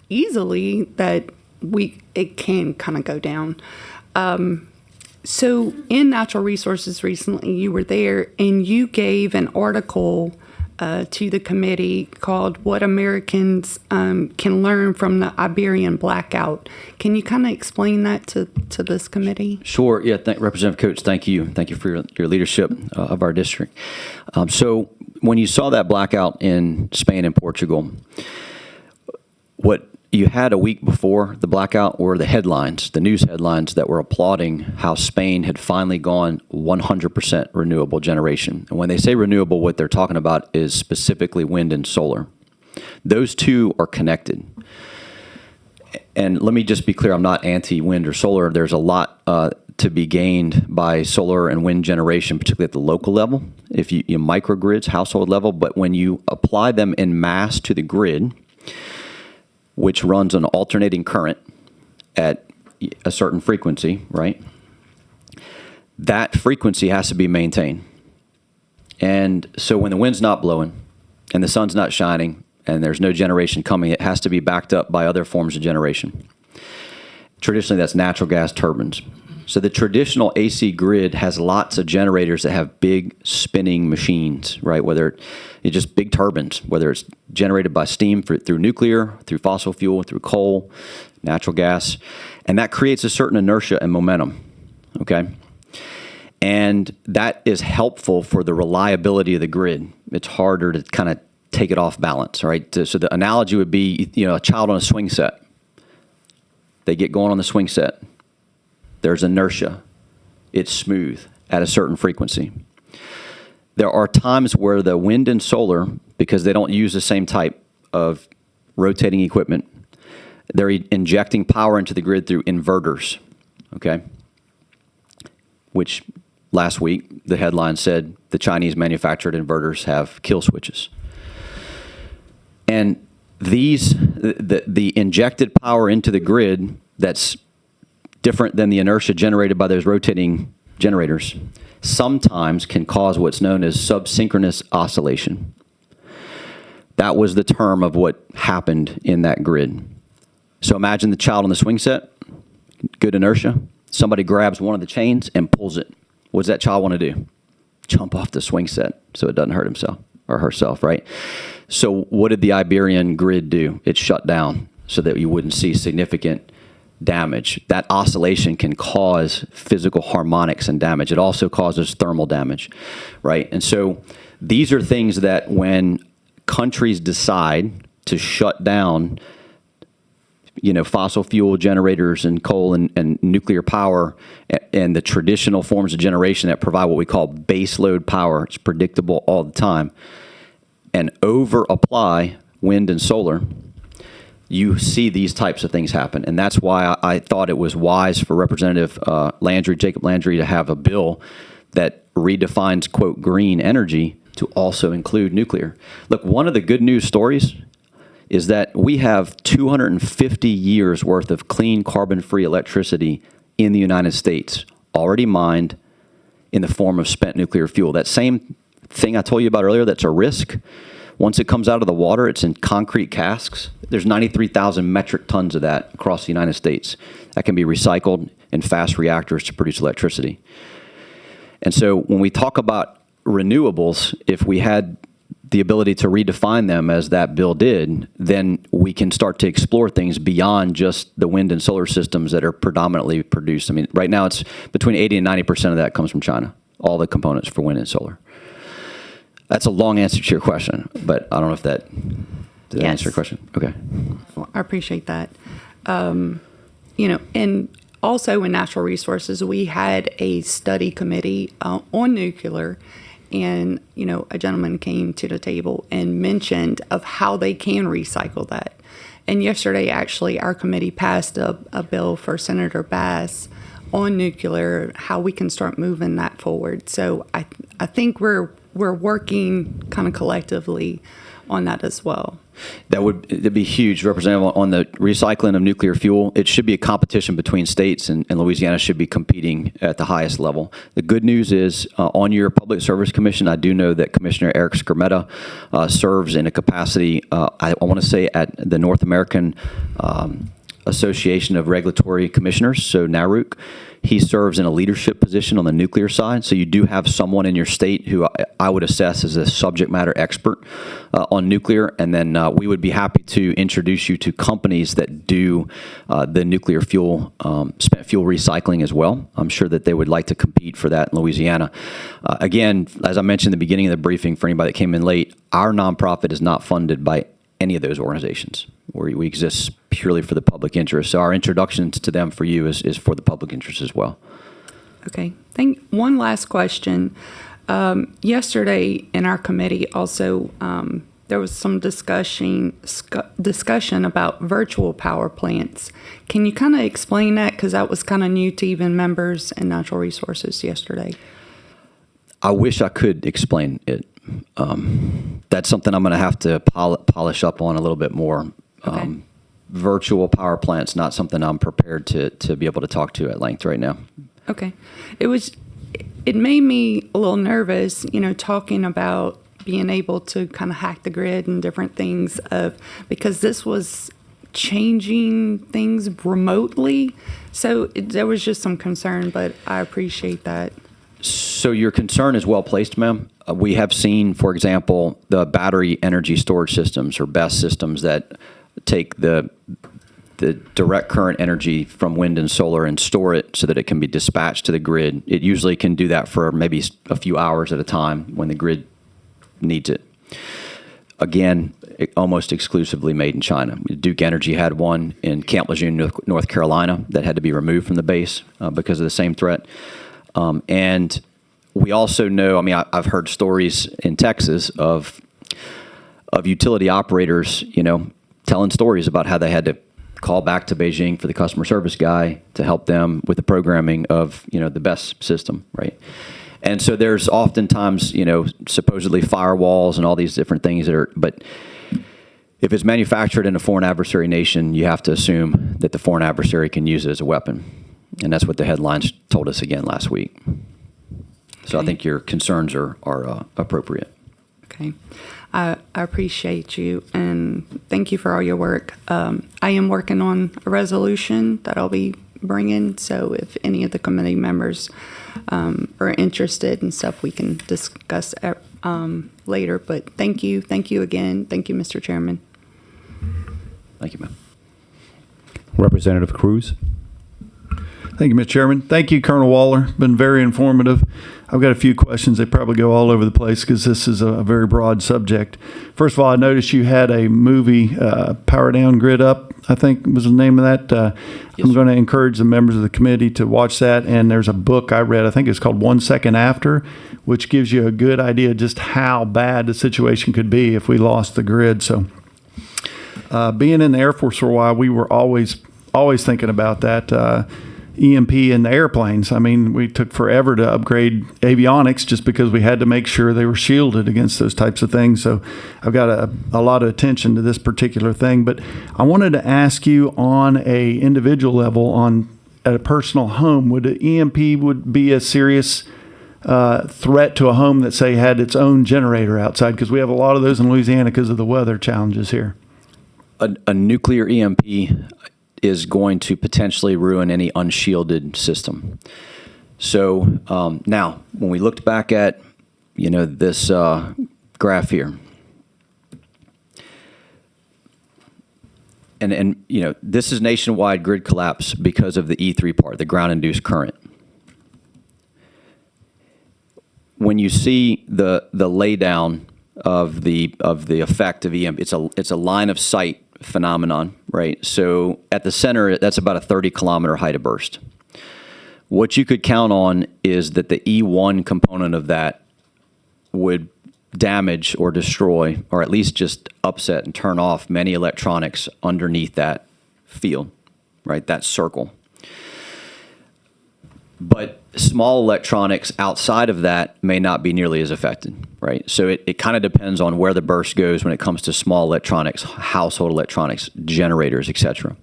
easily that it can kind of go down. So in Natural Resources recently, you were there and you gave an article to the committee called "What Americans Can Learn from the Iberian Blackout." Can you kind of explain that to this committee? Sure. Yeah. Representative Coates, thank you. Thank you for your leadership of our district. So when you saw that blackout in Spain and Portugal, what you had a week before the blackout were the headlines, the news headlines that were applauding how Spain had finally gone 100% renewable generation. And when they say renewable, what they're talking about is specifically wind and solar. Those two are connected. And let me just be clear, I'm not anti-wind or solar. There's a lot to be gained by solar and wind generation, particularly at the local level, if you microgrids, household level. But when you apply them en masse to the grid, which runs an alternating current at a certain frequency, right? That frequency has to be maintained. And so when the wind's not blowing and the sun's not shining and there's no generation coming, it has to be backed up by other forms of generation. Traditionally, that's natural gas turbines. So the traditional AC grid has lots of generators that have big spinning machines, right? Whether it's just big turbines, whether it's generated by steam through nuclear, through fossil fuel, through coal, natural gas. And that creates a certain inertia and momentum, okay? And that is helpful for the reliability of the grid. It's harder to kind of take it off balance, right? So the analogy would be, a child on a swing set. They get going on the swing set. There's inertia. It's smooth at a certain frequency. There are times where the wind and solar, because they don't use the same type of rotating equipment, they're injecting power into the grid through inverters, okay? Which last week, the headline said the Chinese manufactured inverters have kill switches. And the injected power into the grid that's different than the inertia generated by those rotating generators sometimes can cause what's known as subsynchronous oscillation. That was the term of what happened in that grid. So imagine the child on the swing set, good inertia. Somebody grabs one of the chains and pulls it. What does that child want to do? Jump off the swing set so it doesn't hurt himself or herself, right? So what did the Iberian grid do? It shut down so that you wouldn't see significant damage. That oscillation can cause physical harmonics and damage. It also causes thermal damage, right? And so these are things that when countries decide to shut down, fossil fuel generators and coal and nuclear power and the traditional forms of generation that provide what we call base load power, it's predictable all the time, and over apply wind and solar, you see these types of things happen. And that's why I thought it was wise for Representative Jacob Landry, to have a bill that redefines, quote, green energy to also include nuclear. Look, one of the good news stories is that we have 250 years worth of clean, carbon-free electricity in the United States, already mined in the form of spent nuclear fuel. That same thing I told you about earlier, that's a risk. Once it comes out of the water, it's in concrete casks. There's 93,000 metric tons of that across the United States that can be recycled in fast reactors to produce electricity. And so when we talk about renewables, if we had the ability to redefine them as that bill did, then we can start to explore things beyond just the wind and solar systems that are predominantly produced. I mean, right now it's between 80 and 90% of that comes from China, all the components for wind and solar. That's a long answer to your question, but I don't know if that did that answer your question. Okay. Well, I appreciate that. And also in natural resources, we had a study committee on nuclear, and a gentleman came to the table and mentioned of how they can recycle that. And yesterday, actually, our committee passed a bill for Senator Bass on nuclear, how we can start moving that forward. So I think we're working kind of collectively on that as well. It'd be huge, Representative, on the recycling of nuclear fuel. It should be a competition between states, and Louisiana should be competing at the highest level. The good news is, on your Public Service Commission, I do know that Commissioner Eric Skrmeta serves in a capacity, I want to say, at the North American Association of Regulatory Commissioners, so NARUC. He serves in a leadership position on the nuclear side, so you do have someone in your state who I would assess as a subject matter expert on nuclear, and then we would be happy to introduce you to companies that do the nuclear fuel, spent fuel recycling as well. I'm sure that they would like to compete for that in Louisiana. Again, as I mentioned in the beginning of the briefing, for anybody that came in late, our nonprofit is not funded by any of those organizations. We exist purely for the public interest. So our introduction to them for you is for the public interest as well. Okay. One last question. Yesterday in our committee also, there was some discussion about virtual power plants. Can you kind of explain that? Because that was kind of new to even members in natural resources yesterday. I wish I could explain it. That's something I'm going to have to polish up on a little bit more. Okay. Virtual power plants, not something I'm prepared to be able to talk to at length right now. Okay. It made me a little nervous, talking about being able to kind of hack the grid and different things because this was changing things remotely. So there was just some concern, but I appreciate that. So your concern is well placed, ma'am. We have seen, for example, the battery energy storage systems, or BESS systems, that take the direct current energy from wind and solar and store it so that it can be dispatched to the grid. It usually can do that for maybe a few hours at a time when the grid needs it. Again, almost exclusively made in China. Duke Energy had one in Camp Lejeune, North Carolina, that had to be removed from the base because of the same threat. And we also know, I've heard stories in Texas of utility operators, telling stories about how they had to call back to Beijing for the customer service guy to help them with the programming of, the BESS system, right? And so there's oftentimes, supposedly firewalls and all these different things but if it's manufactured in a foreign adversary nation, you have to assume that the foreign adversary can use it as a weapon. And that's what the headlines told us again last week. So I think your concerns are appropriate. Okay. I appreciate you, and thank you for all your work. I am working on a resolution that I'll be bringing, so if any of the committee members are interested and stuff, we can discuss later. But thank you again. Thank you, Mr. Chairman. Thank you, ma'am. Representative Cruz. Thank you, Mr. Chairman. Thank you, Colonel Waller. Been very informative. I've got a few questions. They probably go all over the place because this is a very broad subject. First of all, I noticed you had a movie, Power Down, Grid Up, I think was the name of that. Yes, I'm going to encourage the members of the committee to watch that. And there's a book I read, I think it's called 1 Second After, which gives you a good idea just how bad the situation could be if we lost the grid. So Being in the Air Force for a while, we were always thinking about that. EMP in the airplanes. I mean, we took forever to upgrade avionics just because we had to make sure they were shielded against those types of things. So I've got a lot of attention to this particular thing. But I wanted to ask you on a individual level, at a personal home, would an EMP would be a serious threat to a home that, say, had its own generator outside? Because we have a lot of those in Louisiana because of the weather challenges here. A nuclear EMP is going to potentially ruin any unshielded system. So now, when we looked back at, this graph here, and this is nationwide grid collapse because of the E3 part, the ground-induced current. When you see the laydown of the effect of EMP, it's a line of sight phenomenon, right? So at the center, that's about a 30-kilometer height of burst. What you could count on is that the E1 component of that would damage or destroy, or at least just upset and turn off many electronics underneath that field, right? That circle. But small electronics outside of that may not be nearly as affected, right? So it kind of depends on where the burst goes when it comes to small electronics, household electronics, generators, etc.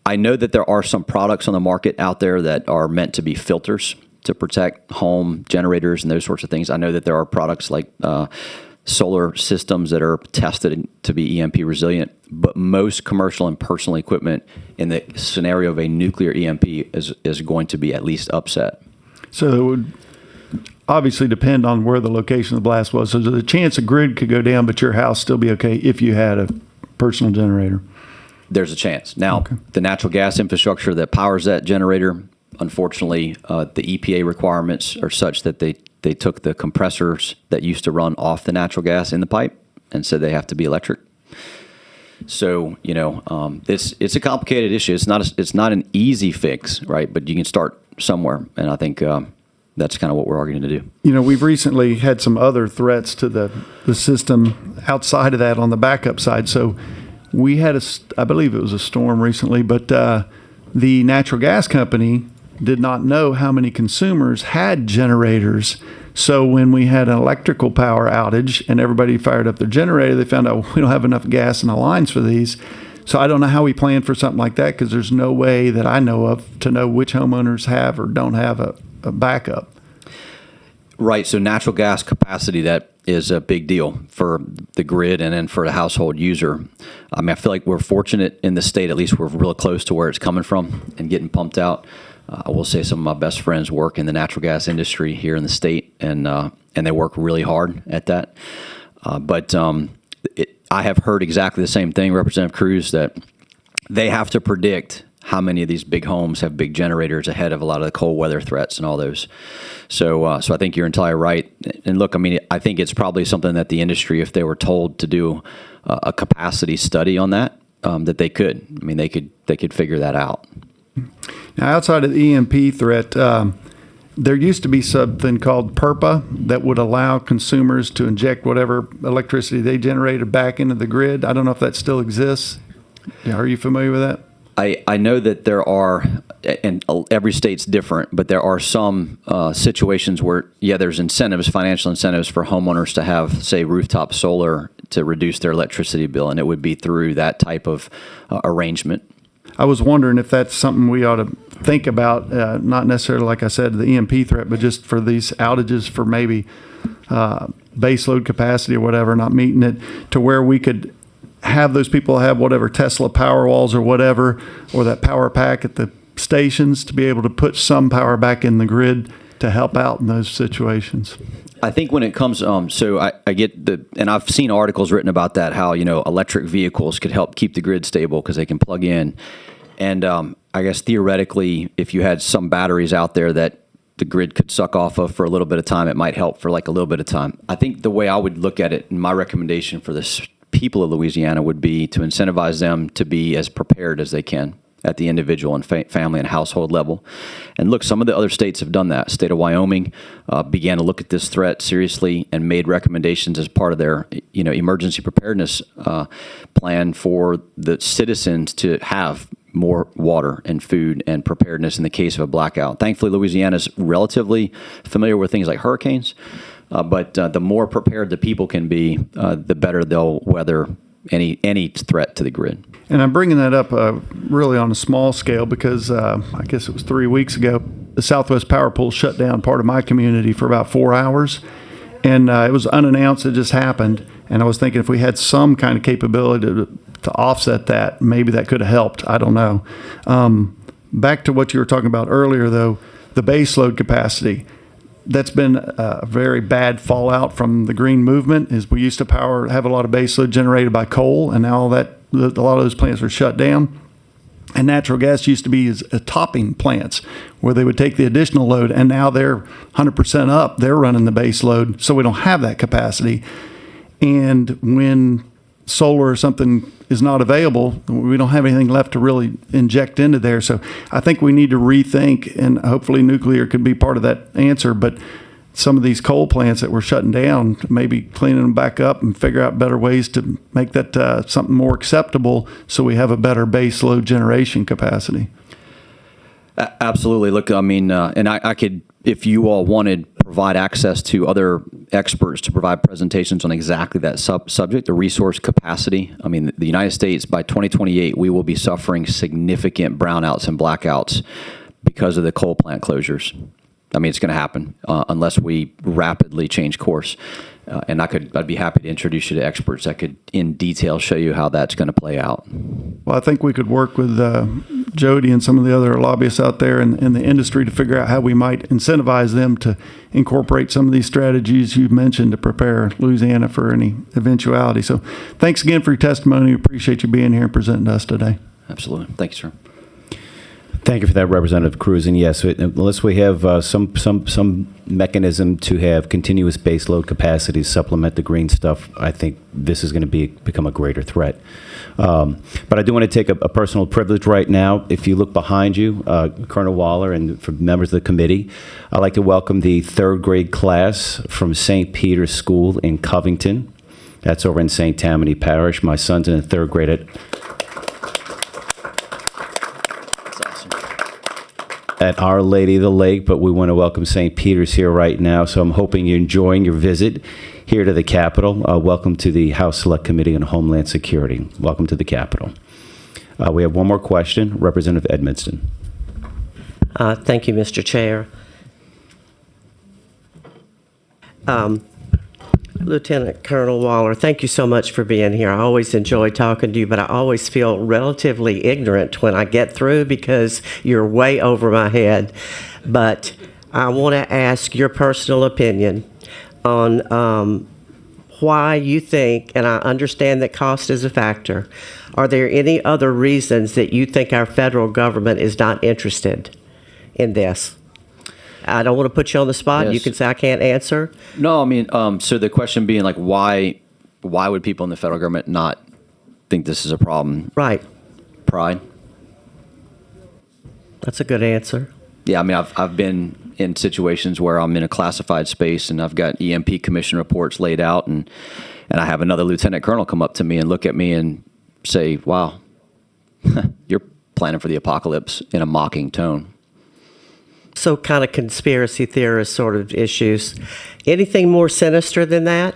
I know that there are some products on the market out there that are meant to be filters to protect home generators and those sorts of things. I know that there are products like solar systems that are tested to be EMP resilient, but most commercial and personal equipment in the scenario of a nuclear EMP is going to be at least upset. So it would obviously depend on where the location of the blast was. So there's a chance a grid could go down, but your house still be okay if you had a personal generator. There's a chance. Now, the natural gas infrastructure that powers that generator, unfortunately, the EPA requirements are such that they took the compressors that used to run off the natural gas in the pipe and said they have to be electric. So, it's a complicated issue. It's not an easy fix, right? But you can start somewhere, and I think that's kind of what we're arguing to do. We've recently had some other threats to the system outside of that on the backup side. So we had I believe it was a storm recently, but the natural gas company did not know how many consumers had generators. So when we had an electrical power outage and everybody fired up their generator, they found out we don't have enough gas in the lines for these. So I don't know how we plan for something like that, because there's no way that I know of to know which homeowners have or don't have a backup. Right. So natural gas capacity, that is a big deal for the grid and then for the household user. I mean, I feel like we're fortunate in the state, at least we're real close to where it's coming from and getting pumped out. I will say some of my best friends work in the natural gas industry here in the state, and they work really hard at that. But I have heard exactly the same thing, Representative Cruz, that they have to predict how many of these big homes have big generators ahead of a lot of the cold weather threats and all those. So I think you're entirely right. And look, I mean, I think it's probably something that the industry, if they were told to do a capacity study on that, that they could. I mean, they could figure that out. Now, outside of the EMP threat, there used to be something called PURPA that would allow consumers to inject whatever electricity they generated back into the grid. I don't know if that still exists. Are you familiar with that? I know that there are, and every state's different, but there are some situations where, there's incentives, financial incentives for homeowners to have, say, rooftop solar to reduce their electricity bill, and it would be through that type of arrangement. I was wondering if that's something we ought to think about, not necessarily, like I said, the EMP threat, but just for these outages for maybe base load capacity or whatever, not meeting it, to where we could have those people have whatever Tesla power walls or whatever, or that power pack at the stations to be able to put some power back in the grid to help out in those situations. I think when it comes, so I get and I've seen articles written about that, how, electric vehicles could help keep the grid stable because they can plug in. And I guess theoretically, if you had some batteries out there that the grid could suck off of for a little bit of time, it might help for like a little bit of time. I think the way I would look at it, and my recommendation for this people of Louisiana would be to incentivize them to be as prepared as they can at the individual and family and household level. And look, some of the other states have done that. State of Wyoming began to look at this threat seriously and made recommendations as part of their emergency preparedness plan for the citizens to have more water and food and preparedness in the case of a blackout. Thankfully, Louisiana is relatively familiar with things like hurricanes, but the more prepared the people can be, the better they'll weather any threat to the grid. And I'm bringing that up really on a small scale because I guess it was 3 weeks ago, the Southwest Power Pool shut down part of my community for about 4 hours. And it was unannounced. It just happened. And I was thinking if we had some kind of capability to offset that, maybe that could have helped. I don't know. Back to what you were talking about earlier, though, the base load capacity. That's been a very bad fallout from the green movement. Is we used to have a lot of base load generated by coal, and now a lot of those plants are shut down. And natural gas used to be as topping plants where they would take the additional load, and now they're 100% up. They're running the base load, so we don't have that capacity. And when solar or something is not available, we don't have anything left to really inject into there. So I think we need to rethink, and hopefully nuclear could be part of that answer, but some of these coal plants that we're shutting down, maybe cleaning them back up and figure out better ways to make that something more acceptable so we have a better base load generation capacity. Absolutely. Look, I mean, and I could, if you all wanted, provide access to other experts to provide presentations on exactly that subject, the resource capacity. I mean, the United States, by 2028, we will be suffering significant brownouts and blackouts because of the coal plant closures. I mean, it's going to happen unless we rapidly change course. And I'd be happy to introduce you to experts that could, in detail, show you how that's going to play out. Well, I think we could work with Jody and some of the other lobbyists out there in the industry to figure out how we might incentivize them to incorporate some of these strategies you've mentioned to prepare Louisiana for any eventuality. So thanks again for your testimony. We appreciate you being here and presenting to us today. Absolutely. Thank you, sir. Thank you for that, Representative Cruz. And yes, unless we have some mechanism to have continuous base load capacity to supplement the green stuff, I think this is going to become a greater threat. But I do want to take a personal privilege right now. If you look behind you, Colonel Waller, and for members of the committee, I'd like to welcome the third grade class from St. Peter's School in Covington. That's over in St. Tammany Parish. My son's in the third grade at Our Lady of the Lake, but we want to welcome St. Peter's here right now, so I'm hoping you're enjoying your visit here to the Capitol. Welcome to the House Select Committee on Homeland Security. Welcome to the Capitol. We have one more question. Representative Edmiston. Thank you, Mr. Chair. Lieutenant Colonel Waller, thank you so much for being here. I always enjoy talking to you, but I always feel relatively ignorant when I get through because you're way over my head. But I want to ask your personal opinion on why you think, and I understand that cost is a factor, are there any other reasons that you think our federal government is not interested in this? I don't want to put you on the spot. Yes. You can say I can't answer. No, I mean, so the question being like, why would people in the federal government not think this is a problem? Right. Pride. That's a good answer. Yeah, I mean, I've been in situations where I'm in a classified space and I've got EMP commission reports laid out, and I have another lieutenant colonel come up to me and look at me and say, "Wow, you're planning for the apocalypse," in a mocking tone. So kind of conspiracy theorist sort of issues. Anything more sinister than that?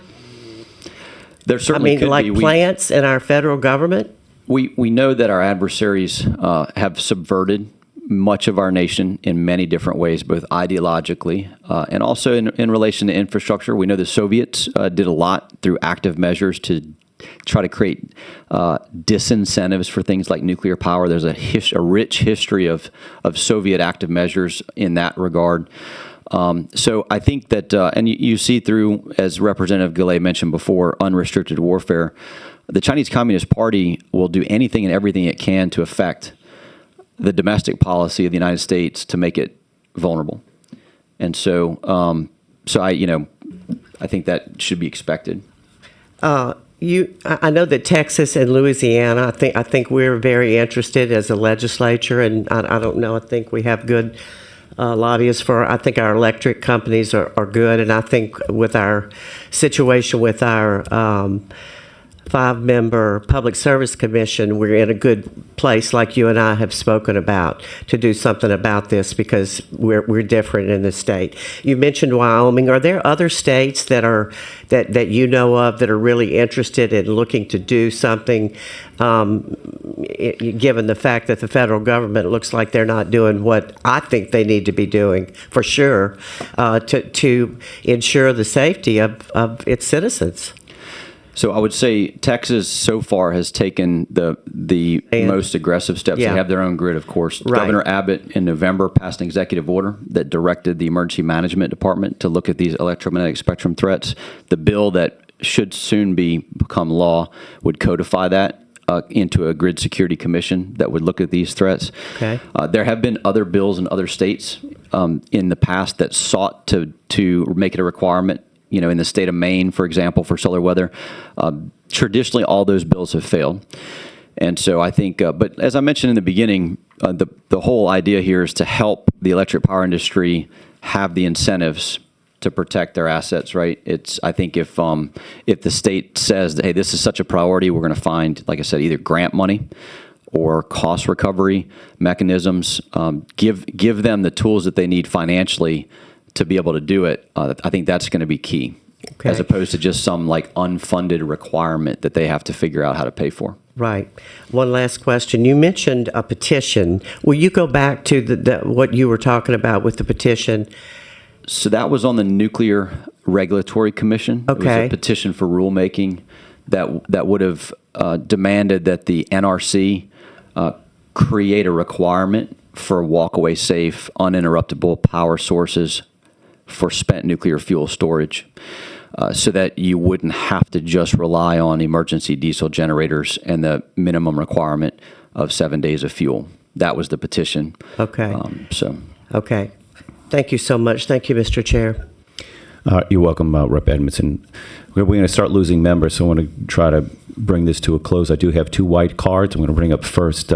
There certainly could like be. plants in our federal government? We know that our adversaries have subverted much of our nation in many different ways, both ideologically and also in relation to infrastructure. We know the Soviets did a lot through active measures to try to create disincentives for things like nuclear power. There's a rich history of Soviet active measures in that regard. So I think that, and you see through, as Representative Gillay mentioned before, unrestricted warfare, the Chinese Communist Party will do anything and everything it can to affect the domestic policy of the United States to make it vulnerable. And so, I think that should be expected. I know that Texas and Louisiana, I think we're very interested as a legislature, and I don't know, I think we have good lobbyists I think our electric companies are good, and I think with our situation with our 5-member Public Service Commission, we're in a good place, like you and I have spoken about, to do something about this because we're different in the state. You mentioned Wyoming. Are there other states that you know of that are really interested in looking to do something, given the fact that the federal government looks like they're not doing what I think they need to be doing, for sure, to ensure the safety of its citizens? So I would say Texas so far has taken the most aggressive steps. Yeah. They have their own grid, of course. Right. Governor Abbott in November passed an executive order that directed the Emergency Management Department to look at these electromagnetic spectrum threats. The bill that should soon become law would codify that into a grid security commission that would look at these threats. Okay. There have been other bills in other states in the past that sought to make it a requirement. In the state of Maine, for example, for solar weather, traditionally all those bills have failed. And so I think, but as I mentioned in the beginning, the whole idea here is to help the electric power industry have the incentives to protect their assets, right? I think if the state says that, hey, this is such a priority, we're going to find, like I said, either grant money or cost recovery mechanisms, give them the tools that they need financially to be able to do it. I think that's going to be key, as opposed to just some unfunded requirement that they have to figure out how to pay for. Right. One last question. You mentioned a petition. Will you go back to what you were talking about with the petition? So that was on the Nuclear Regulatory Commission. It was Okay. a petition for rulemaking that would have demanded that the NRC create a requirement for walkaway safe, uninterruptible power sources for spent nuclear fuel storage, so that you wouldn't have to just rely on emergency diesel generators and the minimum requirement of 7 days of fuel. That was the petition. Okay. So. Okay. Thank you so much. Thank you, Mr. Chair. You're welcome, Rep. Edmondson. We're going to start losing members, so I want to try to bring this to a close. I do have 2 white cards. I'm going to bring up first